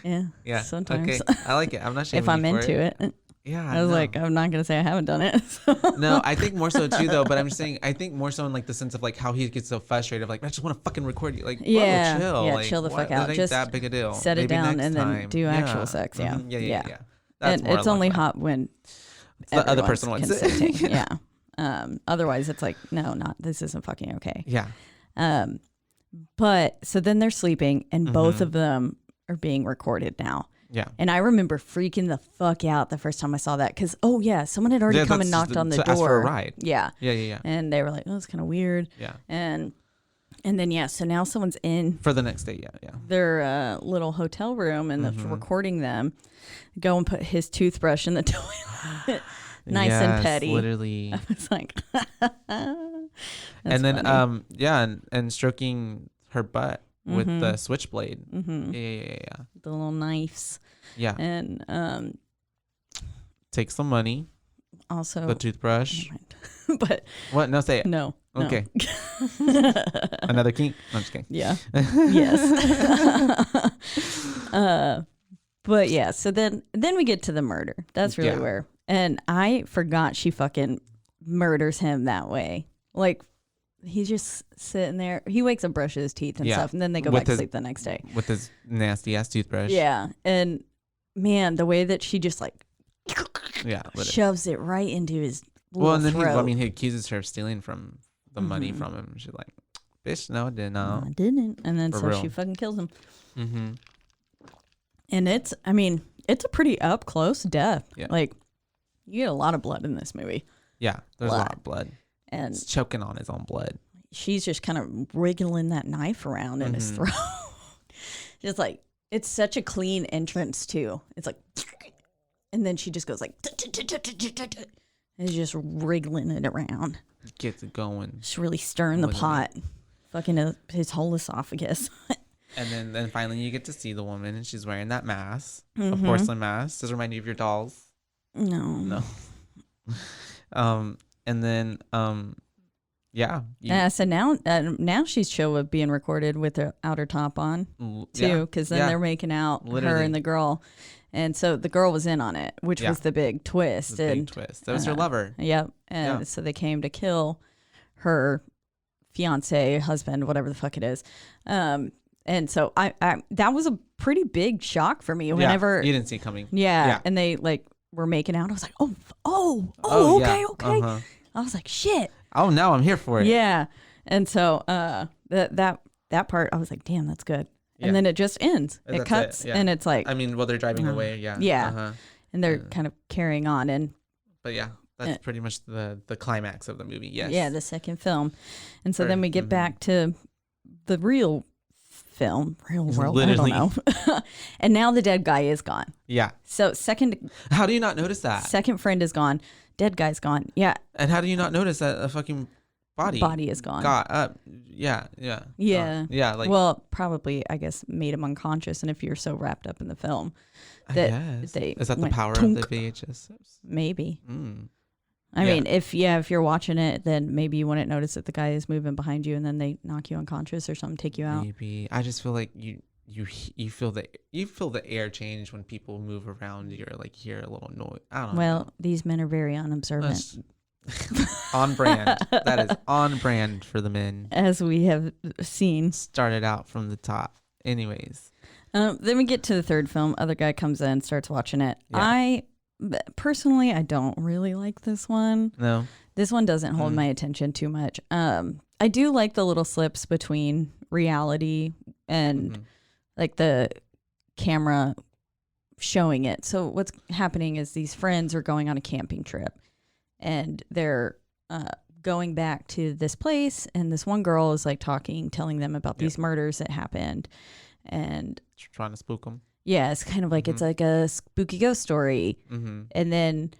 Yeah. Yeah. Sometimes. Okay. I like it. I'm not shaming If I'm you for into it. Yeah. I was like, I'm not gonna say I haven't done it. So. No, I think more so too though. But I'm just saying, I think more so in like the sense of like how he gets so frustrated. Like, I just want to fucking record you. Like, Yeah, chill. yeah, Like, chill the what? fuck out. That ain't Just that big a deal. set it Maybe down next and then time. do actual sex. Yeah. Mhm. Yeah. That's And more it's along only the line. hot when The other everyone's person wants it. consenting. Yeah. Otherwise, it's like, no, this isn't fucking okay. Yeah. But so then they're sleeping, and both of them are being recorded now. Yeah. And I remember freaking the fuck out the first time I saw that because, someone had already come and knocked on the door. Ask for a ride. Yeah. Yeah. And they were like, oh, it's kind of weird. Yeah. And then, so now someone's in For the next day. Yeah. their little hotel room and that's recording them. Go and put his toothbrush in the toilet. Nice and petty. Literally. I was like, and then funny. and stroking her butt with the switchblade. Yeah. The little knives. Yeah. And Take some money. also The toothbrush. but What? No, say it. no. Okay. Another kink? No, I'm just kidding. Yeah. Yes. But yeah, so then we get to the murder. That's really where. And I forgot she fucking murders him that way. Like, he's just sitting there. He wakes up, brushes his teeth and stuff, and then they go back to sleep the next day. With his nasty ass toothbrush. Yeah. And man, the way that she just like shoves it right into his little and then throat. he accuses her of stealing from the money from him. She's like, bitch, no, I didn't. No, I didn't. And then For real. she fucking kills him. Mm-hmm. And it's a pretty up close death. Yeah. Like, you get a lot of blood in this movie. Yeah, there's a lot of blood. And He's choking on his own blood. she's just kind of wriggling that knife around in his throat. Just like, it's such a clean entrance too. It's like, and then she just goes like, and is just wriggling it around. Gets it going. Just really stirring the pot. Fucking his whole esophagus. And then finally you get to see the woman, and she's wearing that mask, a porcelain mask. Does it remind you of your dolls? No. And then yeah. So now she's chill with being recorded with her outer top on too, because then they're making out her and the girl, and so the girl was in on it, which was the big twist. Big twist. That was her lover. Yep. And so they came to kill her fiance, husband, whatever the fuck it is. And so I that was a pretty big shock for me whenever you didn't see it coming. Yeah. And they like were making out. I was like, okay. I was like, shit. Oh, now I'm here for it. Yeah. And so that part, I was like, damn, that's good. And then it just ends. It cuts and it's like, I mean, well, they're driving away. Yeah. Yeah. And they're kind of carrying on. But yeah, that's pretty much the climax of the movie. Yes. Yeah, the second film. And so then we get back to the real film, real world. Literally. I don't know. And now the dead guy is gone. Yeah. So how do you not notice that? Second friend is gone. Dead guy's gone. Yeah. And how do you not notice that a fucking body is gone? Got up. Yeah. Like, well, probably, I guess, made him unconscious. And if you're so wrapped up in the film, that is that the power of the VHS? Maybe. I mean, if you're watching it, then maybe you wouldn't notice that the guy is moving behind you, and then they knock you unconscious or something, take you out. Maybe. I just feel like you feel the air change when people move around. You're like hear a little noise. I don't know. Well, these men are very unobservant. On brand. That is on brand for the men, as we have seen. Started out from the top. Anyways, then we get to the third film. Other guy comes in, starts watching it. Yeah. Personally, I don't really like this one. No. This one doesn't hold my attention too much. I do like the little slips between reality and like the camera showing it. So what's happening is these friends are going on a camping trip, and they're going back to this place, and this one girl is like telling them about these murders that happened, and trying to spook them. Yeah, it's kind of like it's like a spooky ghost story. And then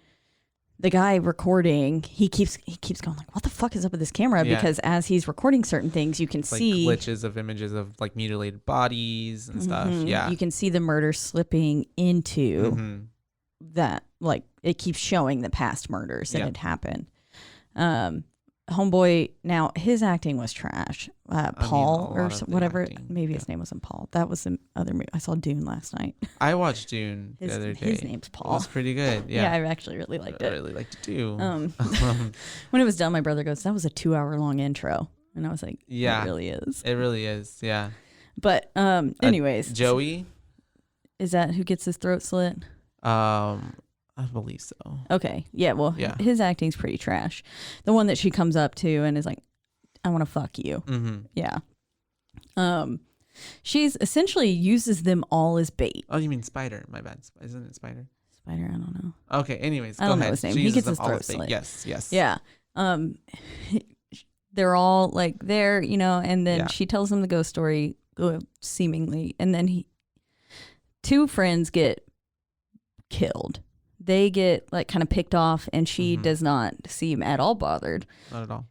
the guy recording, he keeps going like, what the fuck is up with this camera? Yeah. Because as he's recording certain things, you can see glitches of images of like mutilated bodies and stuff. Yeah. You can see the murder slipping into that, like it keeps showing the past murders that had happened. Homeboy, now his acting was trash. Paul or whatever. Maybe his name wasn't Paul. That was the other movie. I saw Dune last night. I watched Dune the other day. His name's Paul. It was pretty good. Yeah, I actually really liked it. I really liked it too. When it was done, my brother goes, "That was a 2-hour long intro," and I was like, "Yeah, it really is. It really is." Yeah. But anyways, Joey, is that who gets his throat slit? I believe so. Okay. Yeah. Well, his acting's pretty trash. The one that she comes up to and is like, "I want to fuck you." Mm-hmm. Yeah. She's essentially uses them all as bait. Oh, you mean Spider? My bad. Isn't it Spider? Spider. I don't know. Okay. Anyways, I don't know his name. He gets his throat slit. Yes. Yeah. They're all like there, and then she tells him the ghost story, seemingly, and then two friends get killed. They get like kind of picked off, and she does not seem at all bothered. Not at all.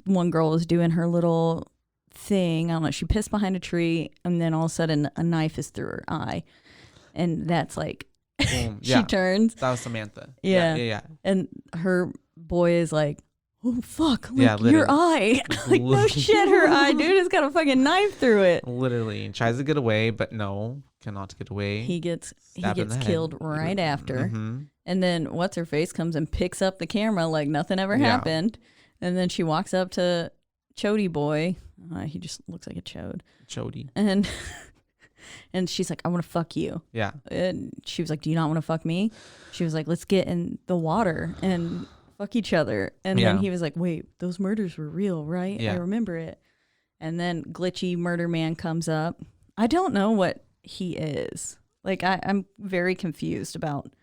One girl is doing her little thing. I don't know. She pissed behind a tree, and then all of a sudden a knife is through her eye, and that's like she turns. That was Samantha. Yeah. And her boy is like, "Oh fuck! Like your eye, like no shit, her eye, dude, has got a fucking knife through it." Literally, and tries to get away, but no, cannot get away. He gets killed right after, and then what's her face comes and picks up the camera like nothing ever happened, and then she walks up to Chody boy. He just looks like a chode. Chody. And she's like, "I want to fuck you." Yeah. And she was like, "Do you not want to fuck me?" She was like, "Let's get in the water and fuck each other." And then he was like, "Wait, those murders were real, right? I remember it." And then glitchy murder man comes up. I don't know what he is. Like, I'm very confused about.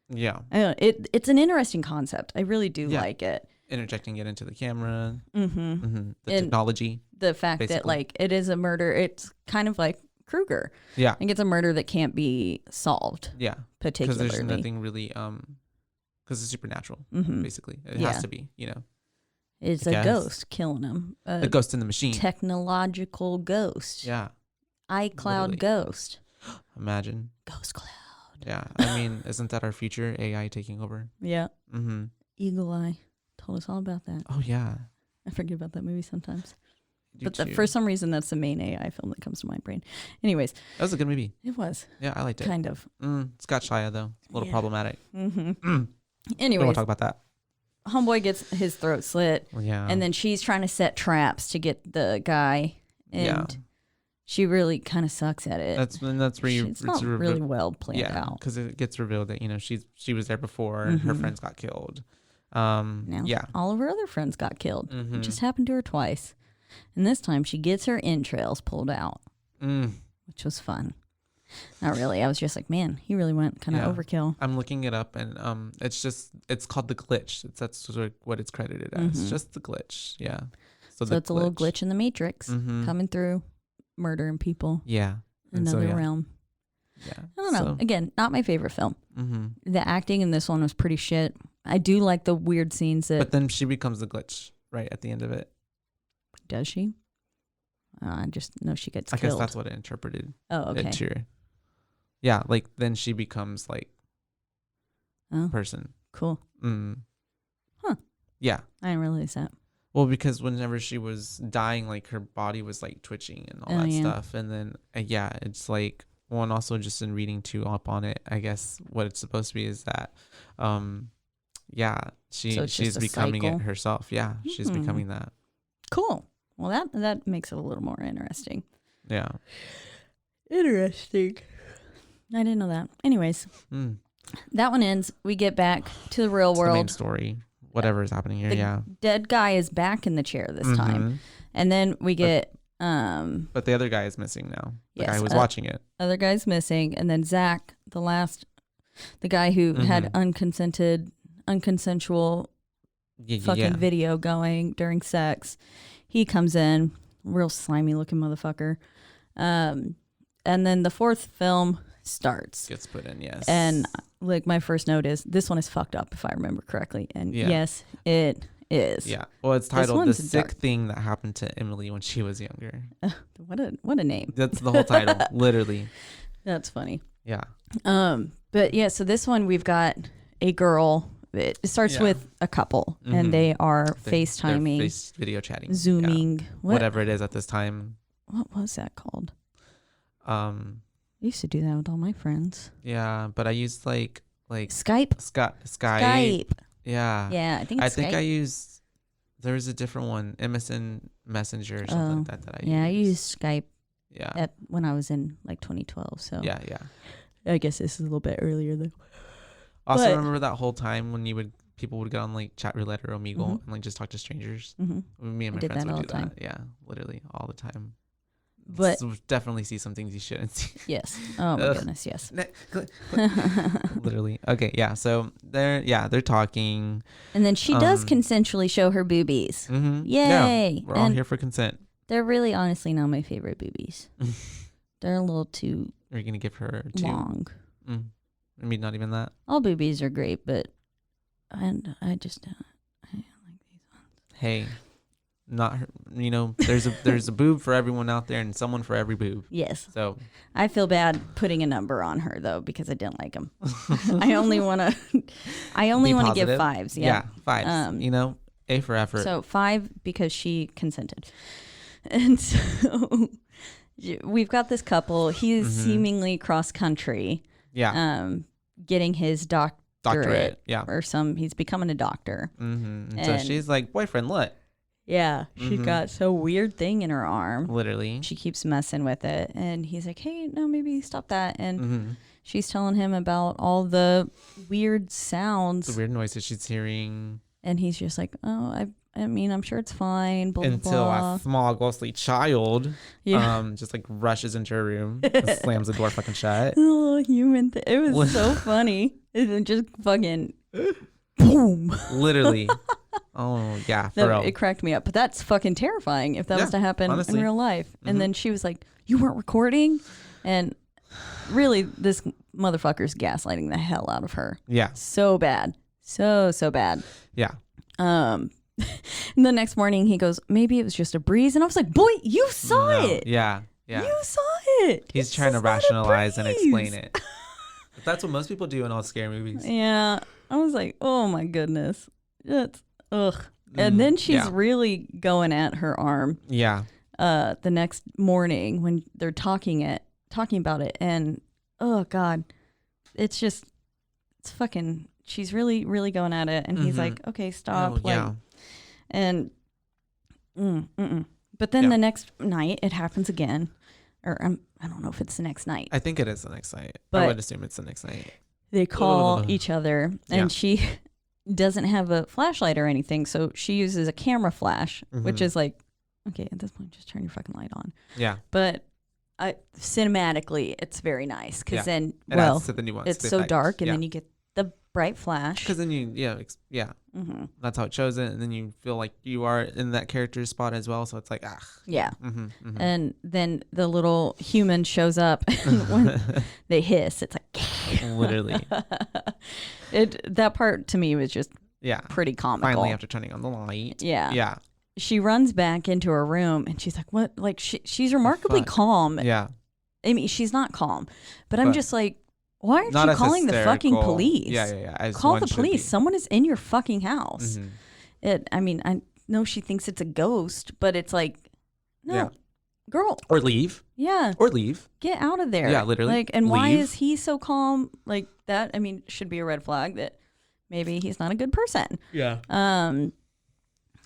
Yeah. I don't know, it's an interesting concept. I really do like it. Interjecting it into the camera. The technology. The fact that like it is a murder. It's kind of like Krueger. Yeah. I think it's a murder that can't be solved. Yeah. Particularly. Because there's nothing really because it's supernatural, basically. It has to be, It's a ghost killing him. A ghost in the machine. Technological ghost. Yeah. iCloud ghost. Imagine. Ghost cloud. Yeah. I mean, isn't that our future? AI taking over? Yeah. Eagle Eye told us all about that. Oh, yeah. I forget about that movie sometimes. But for some reason, that's the main AI film that comes to my brain. Anyways. That was a good movie. It was. Yeah, I liked it. Kind of. Scott Shia, though. A little problematic. Anyways. We don't want to talk about that. Homeboy gets his throat slit. Yeah. And then she's trying to set traps to get the guy. And she really kind of sucks at it. That's where it's not really well planned out. Because it gets revealed that, she was there before and her friends got killed. Now, all of her other friends got killed. It just happened to her twice. And this time she gets her entrails pulled out, which was fun. Not really. I was just like, man, he really went kind of overkill. I'm looking it up, and it's called the glitch. That's sort of what it's credited as. Just the glitch. Yeah. So it's a little glitch in the matrix coming through, murdering people. Yeah. Another realm. Yeah. I don't know. Again, not my favorite film. The acting in this one was pretty shit. I do like the weird scenes that. But then she becomes the glitch right at the end of it. Does she? I just know she gets killed. I guess that's what it interpreted. Oh, okay. Yeah, like then she becomes like person. Cool. Huh. Yeah. I didn't realize that. Well, because whenever she was dying, like her body was like twitching and all that stuff. And then, it's like, well, and also just in reading too up on it, I guess what it's supposed to be is that, she's becoming it herself. Yeah, she's becoming that. Cool. Well, that makes it a little more interesting. Yeah. Interesting. I didn't know that. Anyways, that one ends. We get back to the real world. The main story. Whatever is happening here, the dead guy is back in the chair this time. And then we get... but the other guy is missing now. The guy who was watching it. Other guy's missing. And then Zach, the guy who had unconsensual video going during sex, he comes in, real slimy looking motherfucker. And then the fourth film starts. Gets put in, yes. And like my first note is, this one is fucked up if I remember correctly. And yes, it is. Yeah. Well, it's titled The Sick Thing That Happened to Emily When She Was Younger. What a name. That's the whole title, literally. That's funny. Yeah. But yeah, so this one we've got a girl It starts Yeah. with a couple, Mhm. and they are They're FaceTiming, face video chatting. Zooming. Yeah. What, Whatever it is at this time. what was that called? Um, I used to do that with all my friends. yeah, but I used like Skype. Skype. Yeah. Yeah, I think I it's think Skype. I used. There's a different one, MSN Messenger or something like that. I used Skype Yeah. when I was in like 2012. So Yeah. I guess this is a little bit earlier though. Also, But- remember that whole time when people would get on like Chat Roulette or Omegle Mhm. and like just talk to strangers. Mm-hmm. Me and I my did friends that would all do the time. that. Yeah, literally all the time. But So definitely see some things you shouldn't see. yes. Oh my Ugh. goodness, yes. Literally. Okay, yeah. So they're talking. And then she does Um, consensually show her boobies. Mm-hmm. Yay. Yeah, we're all And here for consent. they're really honestly not my favorite boobies. They're a little too Are you gonna give her 2? long. I mean, not even that. All boobies are great, but I just don't. I don't like these ones. Hey, not her, there's a boob for everyone out there and someone for every boob. Yes. So I feel bad putting a number on her though because I didn't like them. I only want to give positive. 5s. Yeah, Yeah. 5s. A for effort. So 5 because she consented. And so we've got this couple. He's seemingly cross country. yeah. Getting his doctorate. Yeah. Or he's becoming a doctor. Mm-hmm. So And- she's like, boyfriend, look. Yeah. She's Mhm. got some weird thing in her arm. Literally. She keeps messing with it. And he's like, hey, no, maybe stop that. And Mm-hmm. she's telling him about all the weird sounds. The weird noises she's hearing. And he's just like, oh, I mean, I'm sure it's fine. Blah, blah, Until blah. a small ghostly child just like rushes into her room and slams the door fucking shut. Oh, human thing. It was so funny. It just fucking boom. Literally. Oh yeah, for real. It cracked me up. But that's fucking terrifying if that was to happen honestly. in real life. Mhm. And then she was like, you weren't recording? And really, this motherfucker's gaslighting the hell out of her. Yeah. So bad. So bad. Yeah. And the next morning he goes, maybe it was just a breeze. And I was like, boy, you saw No. it. Yeah. Yeah. You saw it. He's It's trying to just not a rationalize and breeze. explain it. But that's what most people do in all scary movies. Yeah. I was like, oh my goodness. That's ugh. And then she's yeah. really going at her arm Yeah. the next morning when they're talking about it. And oh God. It's fucking, she's really, really going at it. And he's Mhm. like, okay, stop. Oh, yeah. And but then Yeah. the next night it happens again, or I don't know if it's the next night. I think it is the next night. But- I would assume it's the next night. They call Ugh. each other, and Yeah. she doesn't have a flashlight or anything, so she uses a camera flash, which Mhm. is like, okay, at this point, just turn your fucking light on. Yeah. But cinematically, it's very nice because Yeah. then, It well, adds to the nuance. it's to the so effect. dark, and yeah. then you get the bright flash. Because then that's how it shows it, and then you feel like you are in that character's spot as well. So it's like, Yeah. mm-hmm. And then the little human shows up when they hiss. It's like Literally, that part to me was just yeah. pretty comical. Finally, after turning on the light, Yeah. yeah, She runs back into her room and she's like, "What?" Like she's remarkably Fuck. calm. yeah. I mean, she's not calm, but I'm But just like, why aren't Not you as calling the fucking hysterical. police? Yeah. As Call one the should police. be. Someone is in your fucking house. Mhm. I mean, I know she thinks it's a ghost, but it's like, no, Yeah. girl, Or leave. yeah, Or leave. get out of there. Yeah, literally. Like, and why Leave. is he so calm? Like that, I mean, should be a red flag that maybe he's not a good person. Yeah.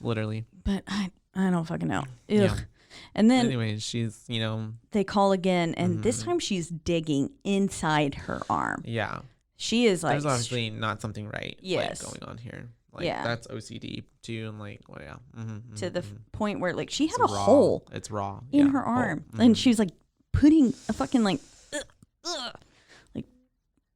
Literally. But I don't fucking know. Ugh. Yeah. And then Anyway, she's they call again, and this Mhm. time she's digging inside her arm. yeah. She is like, There's obviously not something right. Yes. Like, going on here. Like, Yeah. That's OCD too, and like, well, yeah. Mm-hmm, to the point where like she had It's a raw. hole It's raw in yeah, her hole. arm, Mhm. and she was like putting a fucking like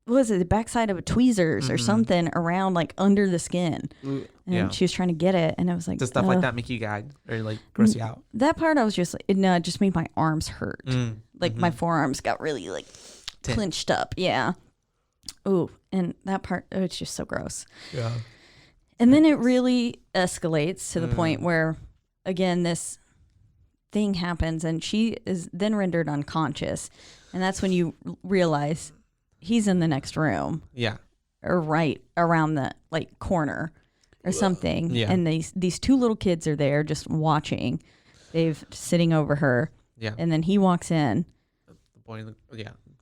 what was it, the backside of a tweezers or Mhm. something around like under the skin, Ooh, and yeah. she was trying to get it, and I was like, Just stuff like ugh. that make you gag or like gross you out. That part I was just like, no, it just made my arms hurt. Like my Mhm. forearms got really like Tense. clenched up. Yeah. Ooh, and that part, oh, it's just so gross. Yeah. And then it really escalates to the Mm. point where, again, this thing happens and she is then rendered unconscious. And that's when you realize he's in the next room, Yeah. or right around the like corner or something. Yeah. And these two little kids are there just watching. They've sitting over her. Yeah. And then he walks in. The boy and the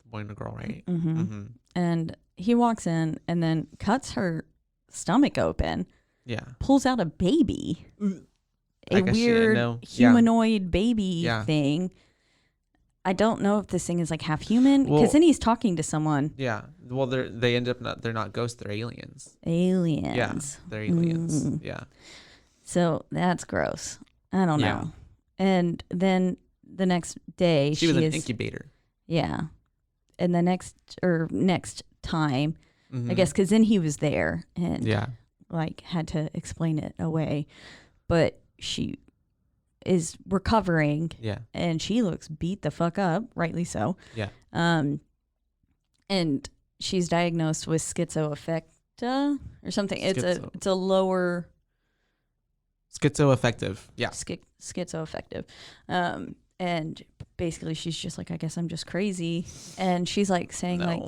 boy and the girl, right? Mm-hmm. Mm-hmm. And he walks in and then cuts her stomach open. Yeah. Pulls out a baby. I A guess weird humanoid baby thing. I don't know if this thing is like half human because then he's talking to someone. Yeah. Well, they end up they're not ghosts, they're aliens. Aliens. Yeah, they're aliens. Yeah. So that's gross. I don't know. Yeah. And then the next day she was an incubator. Yeah. And the next time, Mm-hmm. I guess, because then he was there and like had to explain it away. But she is recovering. Yeah. And she looks beat the fuck up, rightly so. Yeah. And she's diagnosed with schizoaffecta or something. It's a lower schizoaffective. Yeah. Schizoaffective. And basically she's just like, I guess I'm just crazy. And she's like saying like,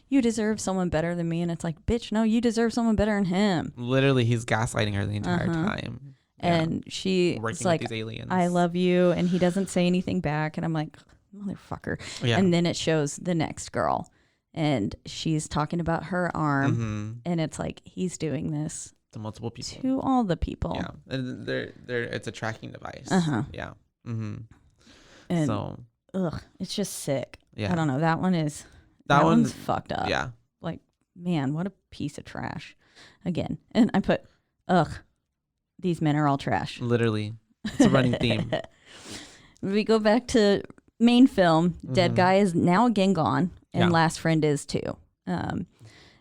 you deserve someone better than me. And it's like, bitch, no, you deserve someone better than him. Literally, he's gaslighting her the entire time. Yeah. And she's like, with these aliens. I love you. And he doesn't say anything back. And I'm like, motherfucker. Yeah. And then it shows the next girl. And she's talking about her arm. Mm-hmm. And it's like, he's doing this to multiple people. To all the people. Yeah. And it's a tracking device. Yeah. Mm-hmm. And so, it's just sick. Yeah. I don't know. That one's fucked up. Yeah. Like, man, what a piece of trash. Again. And I put, these men are all trash. Literally. It's a running theme. We go back to main film. Dead guy is now again gone. And last friend is too. And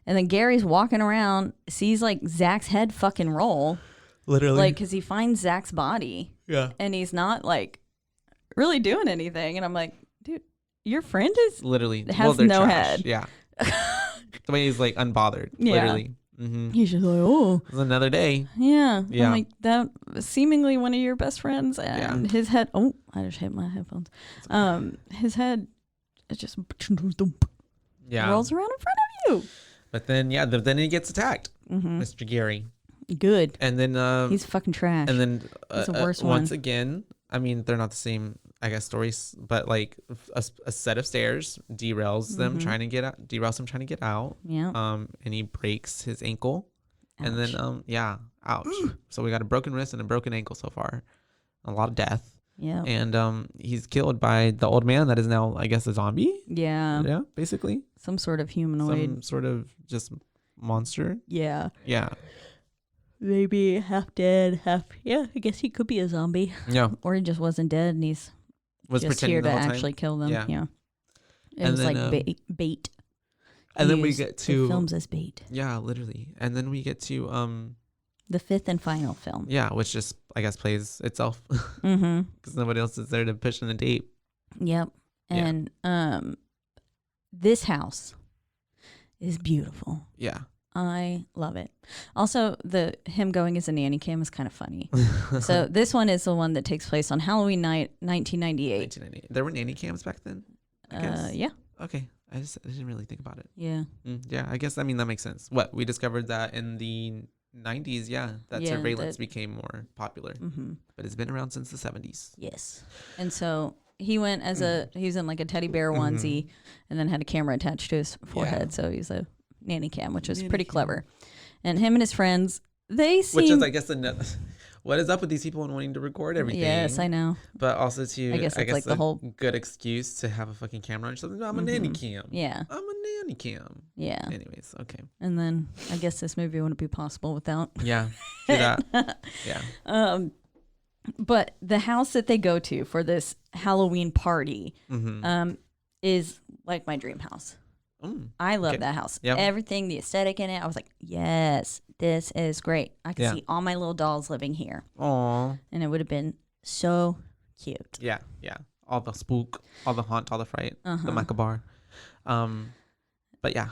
then Gary's walking around, sees like Zach's head fucking roll. Literally. Like, because he finds Zach's body. Yeah. And he's not like really doing anything. And I'm like, dude, your friend is literally has no trash. head. Yeah. The way he's like unbothered. Yeah. Literally. Mm-hmm. He's just like, oh. It was another day. Yeah. Yeah. I'm like, that was seemingly one of your best friends. And his head, I just hit my headphones. His head, it just rolls around in front of you. But then, then he gets attacked, Mr. Gary. Good. And then he's fucking trash. And then he's the worst once again, I mean, they're not the same, I guess, stories, but like a set of stairs derails them trying to get out. Yeah. And he breaks his ankle. Ouch. And then ouch. So we got a broken wrist and a broken ankle so far. A lot of death. Yeah. And he's killed by the old man that is now, I guess, a zombie. Yeah. Yeah, basically. Some sort of humanoid. Some sort of just monster. Yeah. Yeah. Maybe half dead, half. Yeah, I guess he could be a zombie. Yeah. Or he just wasn't dead and he's just here to actually kill them. Yeah. It was then, like bait. And then we get to. The films as bait. Yeah, literally. And then we get to. The fifth and final film. Yeah, which just, I guess, plays itself. Because nobody else is there to push in the date. Yep. And this house is beautiful. Yeah. I love it. Also, him going as a nanny cam is kind of funny. So this one is the one that takes place on Halloween night, 1998. There were nanny cams back then? I guess. Yeah. Okay. I didn't really think about it. Yeah. Yeah, I guess, I mean, that makes sense. What, we discovered that in the 90s, that surveillance became more popular. But it's been around since the 70s. Yes. And so he went he was in like a teddy bear onesie and then had a camera attached to his forehead. Yeah. So he's a nanny cam, which was pretty clever. And him and his friends, they seem... Which is, I guess, what is up with these people and wanting to record everything? Yes, I know. But also to, I guess it's like the whole good excuse to have a fucking camera on something. No, I'm a nanny cam. Yeah. I'm a nanny cam. Yeah. Anyways, okay. And then I guess this movie wouldn't be possible without. Yeah. Do that. Yeah. But the house that they go to for this Halloween party is like my dream house. I love that house. Yep. Everything, the aesthetic in it. I was like, yes, this is great. I can see all my little dolls living here. Aww. And it would have been so cute. Yeah, yeah. All the spook, all the haunt, all the fright, the macabre. But yeah.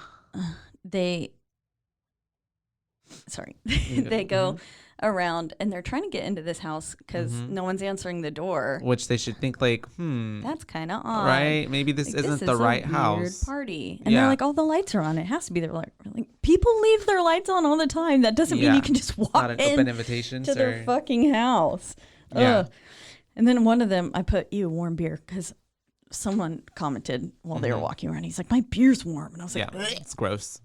sorry, they go around and they're trying to get into this house because no one's answering the door. Which they should think like, That's kind of odd. right? Maybe this Like, isn't this the is right a house. weird party. And they're like, all the lights are on. It has to be their light. Like, people leave their lights on all the time. That doesn't mean you can just walk Not an in open invitation to their fucking house. Yeah. Ugh. And then one of them, I put, warm beer, because someone commented while they were walking around. He's like, my beer's warm. And I was like, yeah, it's gross.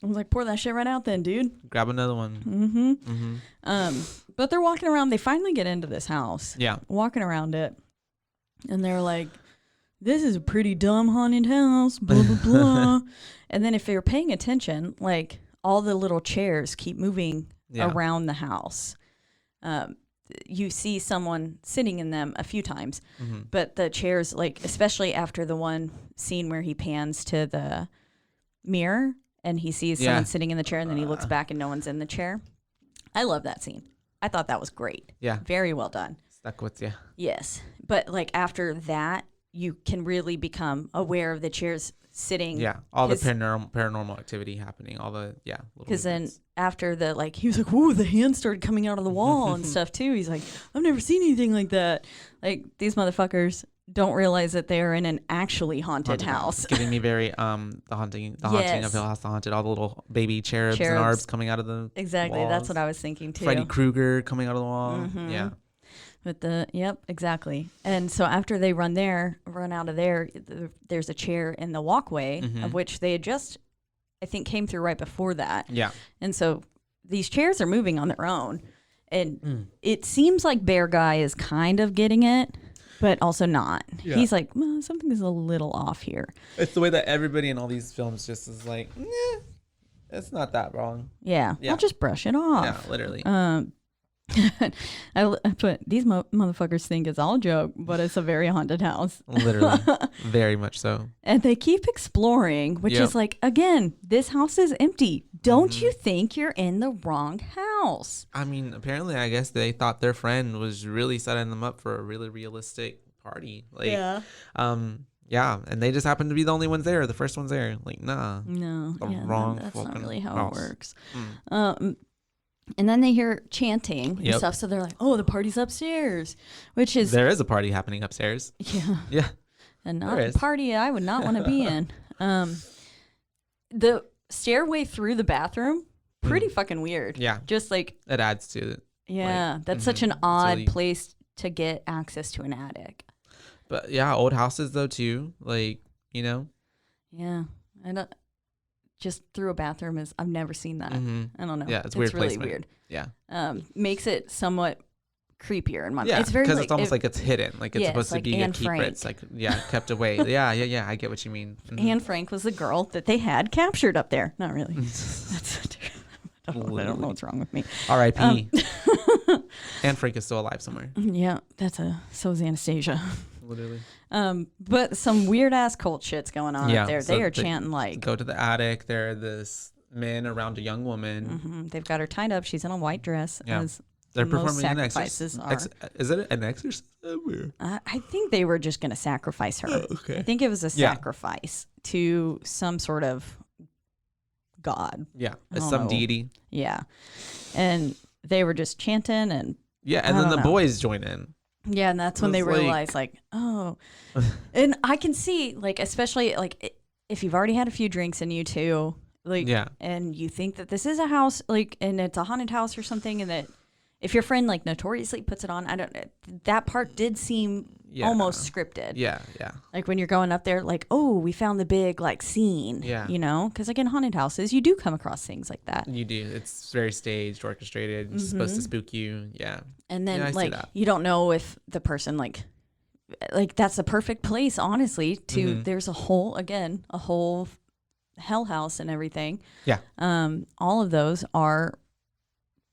I was like, pour that shit right out then, dude. Grab another one. But they're walking around. They finally get into this house. Yeah. Walking around it. And they're like, this is a pretty dumb haunted house, blah, blah, blah. And then if you're paying attention, like all the little chairs keep moving around the house. You see someone sitting in them a few times. But the chairs, like, especially after the one scene where he pans to the mirror and he sees someone sitting in the chair and then he looks back and no one's in the chair. I love that scene. I thought that was great. Yeah. Very well done. Stuck with you. Yes. But like after that, you can really become aware of the chairs sitting. Yeah. All the paranormal activity happening. All the, because then after the, like, he was like, whoa, the hand started coming out of the wall and stuff too. He's like, I've never seen anything like that. Like, these motherfuckers don't realize that they're in an actually haunted house. It's giving me very the haunting of Hill House the Haunted, all the little baby cherubs and arbs coming out of the exactly walls. That's what I was thinking too. Freddy Krueger coming out of the wall. Yeah. With the exactly. And so after they run out of there, there's a chair in the walkway of which they had just, I think, came through right before that. Yeah. And so these chairs are moving on their own, and it seems like Bear Guy is kind of getting it, but also not. Yeah. He's like, well, something is a little off here. It's the way that everybody in all these films just is like, it's not that wrong. Yeah. I'll just brush it off. Yeah, literally. I put, these motherfuckers think it's all a joke, but it's a very haunted house. Literally. Very much so. And they keep exploring, which is like, again, this house is empty. Don't you think you're in the wrong house? I mean, apparently, I guess they thought their friend was really setting them up for a really realistic party. Like, yeah, and they just happened to be the only ones there, the first ones there. Like, nah. No. Wrong. That's not really how it works. And then they hear chanting and stuff, so they're like, oh, the party's upstairs, which is... There is a party happening upstairs. Yeah. Yeah. And not a party I would not want to be in. The stairway through the bathroom, pretty fucking weird. Yeah. Just like... It adds to it. Yeah, like, that's such an odd place to get access to an attic. But yeah, old houses though too, like, you know? Yeah. I don't... Just through a bathroom is, I've never seen that. I don't know. Yeah, it's weird really placement. Weird. Yeah. Makes it somewhat creepier in my mind. Yeah, it's very because it's almost like it's hidden. Like it's supposed like to be Anne a keeper. Frank. It's like, kept away. Yeah. I get what you mean. Anne Frank was the girl that they had captured up there. Not really. I don't know what's wrong with me. R.I.P. Anne Frank is still alive somewhere. Yeah, so is Anastasia. Literally. But some weird ass cult shit's going on up there. So they are chanting like, go to the attic. There are this men around a young woman. They've got her tied up. She's in a white dress. Yeah. As they're most performing sacrifices an exorcism. Is it an exorcism? I think they were just going to sacrifice her. Okay. I think it was a sacrifice to some sort of god. Yeah, some deity. Yeah, and they were just chanting and and then the boys join in. Yeah, and that's when they realized, like, oh, and I can see, like, especially like if you've already had a few drinks in you too, like, and you think that this is a house, like, and it's a haunted house or something, and that if your friend like notoriously puts it on, that part did seem almost scripted. Yeah. Like when you're going up there, like, oh, we found the big like scene. Yeah. You know, because like in haunted houses, you do come across things like that. You do. It's very staged, orchestrated. It's supposed to spook you. Yeah. And then like you don't know if the person like that's the perfect place, honestly. To there's a whole hell house and everything. Yeah. All of those are.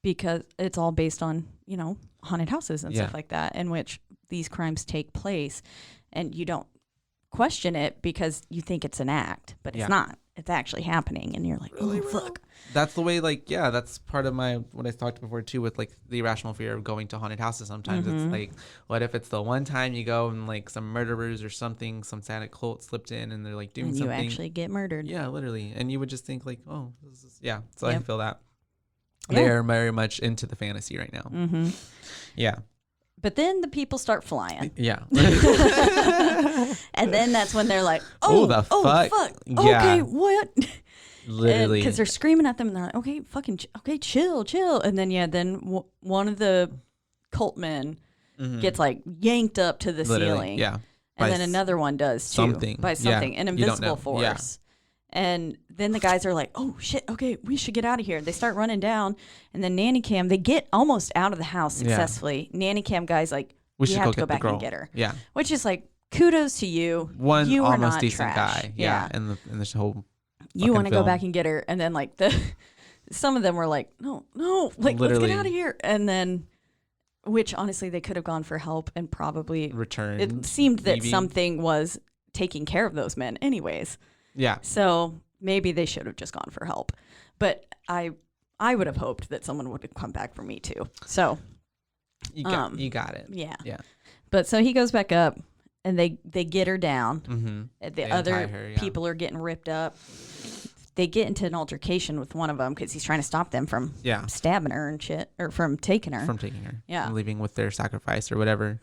Because it's all based on, you know, haunted houses and stuff like that, in which these crimes take place, and you don't question it because you think it's an act, but it's not. It's actually happening, and you're like, oh, fuck. That's the way, like, that's part of what I talked before, too, with, like, the irrational fear of going to haunted houses. Sometimes it's like, what if it's the one time you go and, like, some murderers or something, some satanic cult slipped in, and they're, like, doing something. And you actually get murdered. Yeah, literally. And you would just think, like, oh, this is, so I feel that. Yeah. They're very much into the fantasy right now. Mm-hmm. Yeah. But then the people start flying. Yeah. And then that's when they're like, Oh, the fuck. Yeah. Okay, what? Literally. Because they're screaming at them and they're like, okay, okay, chill. And then, one of the cult men gets like yanked up to the ceiling. Yeah. And then another one does too. Something. By something. Yeah. An invisible force. Yeah. And then the guys are like, oh shit, okay, we should get out of here. They start running down. And then Nanny Cam, they get almost out of the house successfully. Yeah. Nanny Cam guy's like, we have to go back and get her. Yeah. Which is like, kudos to you. One you almost not decent trash. guy. Yeah. In this whole you want to go back and get her. And then like some of them were like, no, like let's get out of here. And then, which honestly they could have gone for help and probably returned. It seemed that something was taking care of those men anyways. Yeah. So maybe they should have just gone for help. But I would have hoped that someone would have come back for me too. So you got it. Yeah. Yeah. But so he goes back up and they get her down. Mm-hmm. The other people are getting ripped up. They get into an altercation with one of them because he's trying to stop them from stabbing her and shit, or from taking her. Yeah. And leaving with their sacrifice or whatever.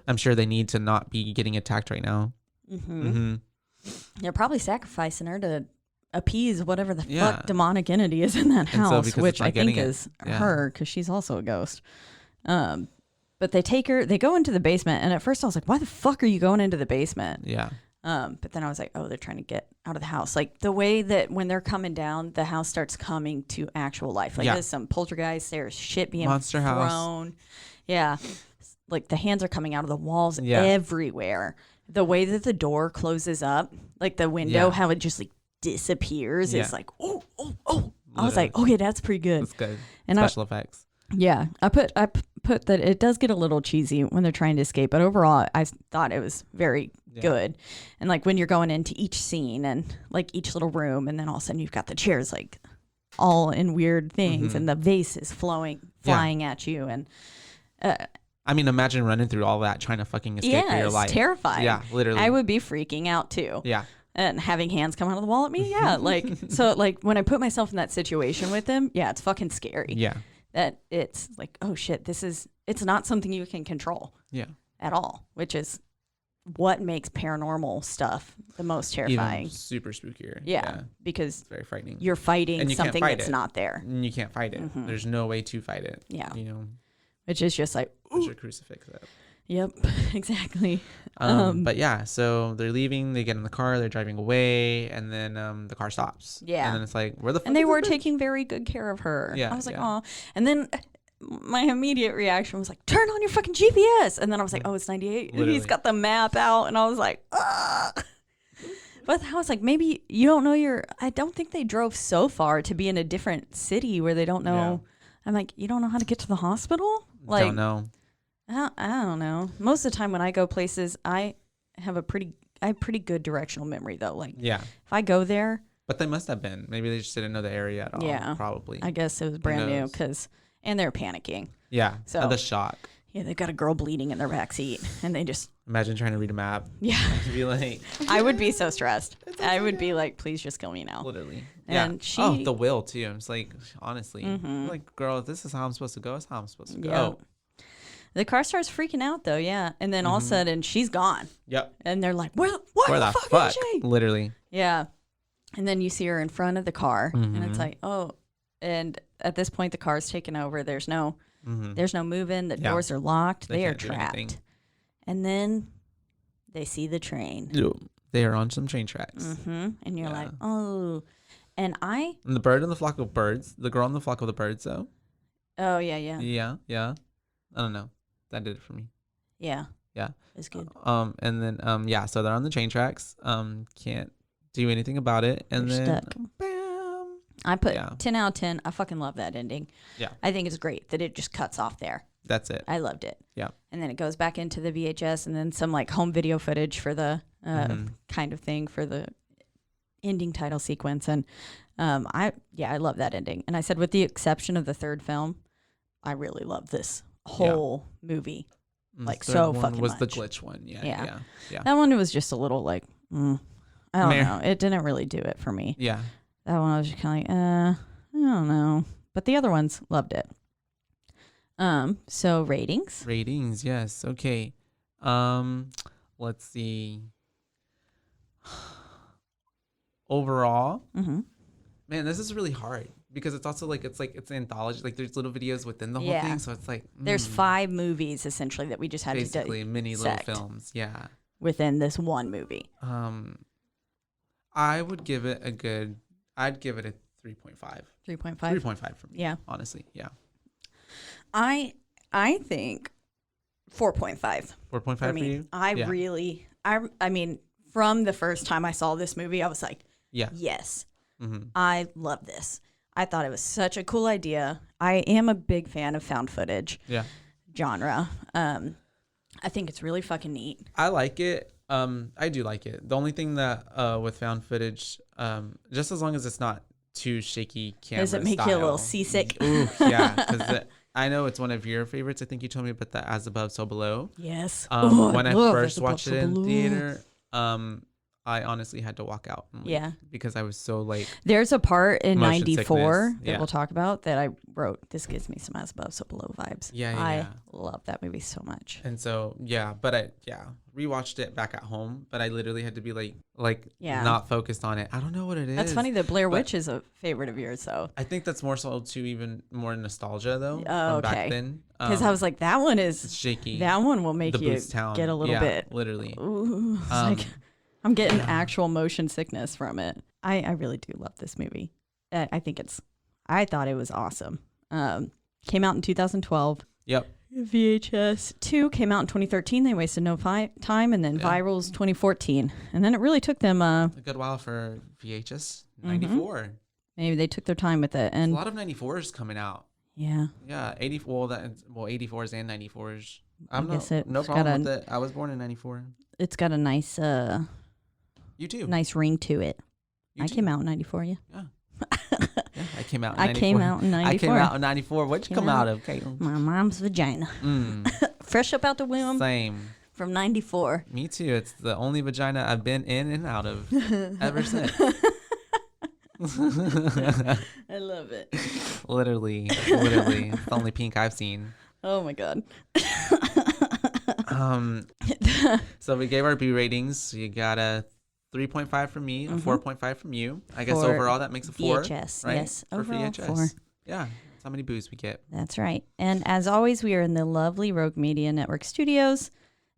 I'm sure they need to not be getting attacked right now. They're probably sacrificing her to appease whatever the fuck demonic entity is in that house, which I think is her, because she's also a ghost. But they take her, they go into the basement, and at first I was like, why the fuck are you going into the basement? Yeah. But then I was like, oh, they're trying to get out of the house. Like the way that when they're coming down, the house starts coming to actual life. Like there's some poltergeist, there's shit being Monster thrown. House. Yeah. Like the hands are coming out of the walls everywhere. The way that the door closes up, like the window, how it just like disappears is like, oh. I was like, okay, that's pretty good. That's good. And Special effects. Yeah. I put that it does get a little cheesy when they're trying to escape, but overall I thought it was very good. And like when you're going into each scene and like each little room, and then all of a sudden you've got the chairs like all in weird things and the vase is flying at you. And I mean, imagine running through all that trying to fucking escape for your life. It's terrifying. Yeah, literally. I would be freaking out too. Yeah. And having hands come out of the wall at me. Yeah. Like, so like when I put myself in that situation with them, it's fucking scary. Yeah. That it's like, oh shit, it's not something you can control. Yeah. At all, which is what makes paranormal stuff the most terrifying. Even super spookier. Yeah. Because it's very frightening. You're fighting something that's not there. And you can't fight it. There's no way to fight it. Yeah. You know. Which is just like, put your crucifix up. Yep, exactly. But yeah, so they're leaving, they get in the car, they're driving away, and then the car stops. Yeah. And then it's like, where the fuck And they is were this bitch? taking very good care of her. Yeah. I was like, oh. And then my immediate reaction was like, turn on your fucking GPS. And then I was like, oh, it's 98. Literally. And he's got the map out. And I was like, ah. But I was like, maybe you don't know I don't think they drove so far to be in a different city where they don't know. Yeah. I'm like, you don't know how to get to the hospital? Like, don't know. I don't know. Most of the time when I go places, I have pretty good directional memory though. Like, if I go there. But they must have been. Maybe they just didn't know the area at all. Yeah. Probably. I guess it was brand new and they're panicking. Yeah. So the shock. Yeah, they've got a girl bleeding in their back seat, and they just imagine trying to read a map. Yeah, be like, I would be so stressed. I would be like, please just kill me now. Literally. And the will too. I'm just like, honestly, like, girl, if this is how I'm supposed to go, it's how I'm supposed to go. The car starts freaking out though, and then all of a sudden she's gone. Yep. And they're like, where the fuck is she? Literally. Yeah. And then you see her in front of the car, and it's like, oh. And at this point, the car's taken over. There's no moving. The doors are locked. They are trapped. And then they see the train. They are on some train tracks. And you're like, oh. And the bird in the flock of birds. The girl in the flock of the birds, though. Oh, yeah. Yeah. I don't know. That did it for me. Yeah. Yeah. It's good. And then, so they're on the train tracks. Can't do anything about it. And they're then, stuck. Bam. I put 10 out of 10. I fucking love that ending. Yeah. I think it's great that it just cuts off there. That's it. I loved it. Yeah. And then it goes back into the VHS and then some like home video footage for the kind of thing for the ending title sequence. And I love that ending. And I said, with the exception of the third film, I really love this whole movie. Like so fucking much. Was the glitch one. Yeah. That one was just a little like, I don't know. It didn't really do it for me. Yeah. That one I was just kind of like, I don't know. but the other ones loved it. So ratings. Ratings, yes. Okay. Let's see. Overall, man, this is really hard because it's also like it's an anthology. Like there's little videos within the whole thing, so it's like there's 5 movies essentially that we just had basically to mini little films. Yeah. Within this one movie. I would give it a good. I'd give it a 3.5. 3.5. 3.5 for me. Yeah. Honestly, yeah. I think 4.5. 4.5 for you? I mean, from the first time I saw this movie, I was like, yes, I love this. I thought it was such a cool idea. I am a big fan of found footage genre. I think it's really fucking neat. I like it. I do like it. The only thing that with found footage, just as long as it's not too shaky camera Does it make you a little seasick? Ooh, yeah, because I know it's one of your favorites. I think you told me about the As Above, So Below. Yes. When I first watched it in theater, I honestly had to walk out. Because I was so like. There's a part in motion 94 sickness. that we'll talk about that I wrote. This gives me some As Above, So Below vibes. I love that movie so much. And so but I rewatched it back at home, but I literally had to be like not focused on it. I don't know what it is. That's funny that Blair Witch is a favorite of yours, though. I think that's more so to even more nostalgia though. Oh, okay. Back then, because I was like, that one is shaky. That one will make you get a little bit literally. Ooh, like, I'm getting actual motion sickness from it. I really do love this movie. I thought it was awesome. Came out in 2012. Yep. VHS 2 came out in 2013. They wasted no time, and then Viral's 2014, and then it really took them a good while for VHS 94. Maybe they took their time with it, and a lot of 94s coming out. Yeah. 84s and 94s. No problem with it. I was born in 94. It's got a nice you too. Nice ring to it. I came out in 94. Yeah. I came out in 94. I came out in 94. I came out in 94. What'd you come out of, Caitlin? My mom's vagina. Fresh up out the womb. Same. From 94. Me too. It's the only vagina I've been in and out of ever since. I love it. Literally. It's the only pink I've seen. Oh my God. So we gave our B ratings. You got a 3.5 from me, a 4.5 from you. I guess overall that makes a 4. VHS, right? yes. For overall, VHS. 4. Yeah. That's how many boos we get. That's right. And as always, we are in the lovely Rogue Media Network studios.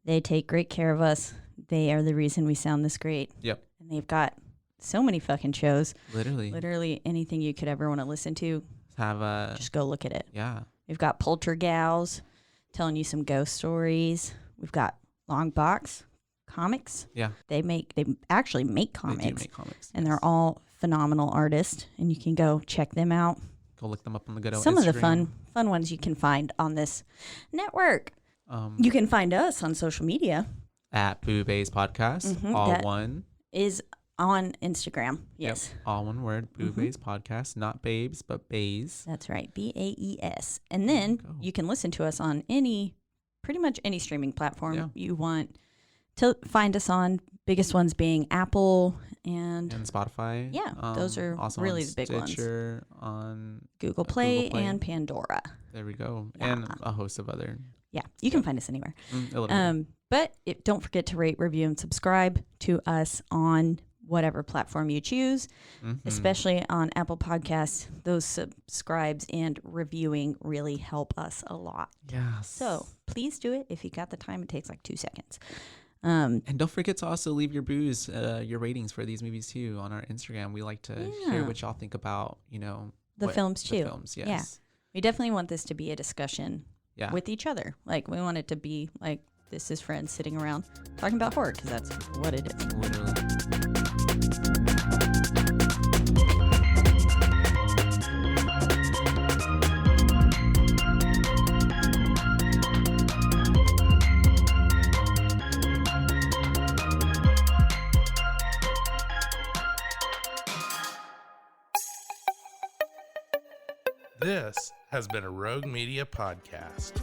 They take great care of us. They are the reason we sound this great. Yep. And they've got so many fucking shows. Literally anything you could ever want to listen to. Just go look at it. Yeah. We've got Poltergals telling you some ghost stories. We've got Long Box comics. Yeah. They actually make comics. They do make comics. And they're all phenomenal artists, and you can go check them out. Go look them up on the good old Some Instagram. of the fun ones you can find on this network. You can find us on social media at Boo Bays Podcast. All one is on Instagram. Yes. Yep. All one word. Boo Bays Podcast. Not babes, but bays. That's right. BAES. And then you can listen to us on pretty much any streaming platform you want to find us on. Biggest ones being Apple and Spotify. Yeah, those are also really the big Stitcher, ones. On Google Play and Pandora. There we go. Yeah. And a host of other. Yeah, you can find us anywhere. But don't forget to rate, review, and subscribe to us on whatever platform you choose, especially on Apple Podcasts. Those subscribes and reviewing really help us a lot. Yes. So please do it if you got the time. It takes like 2 seconds. And don't forget to also leave your your ratings for these movies too on our Instagram. We like to hear what y'all think about, the films too. The films, yes. Yeah. We definitely want this to be a discussion with each other. Like we want it to be like this is friends sitting around talking about horror because that's what it is. Literally. This has been a Rogue Media podcast.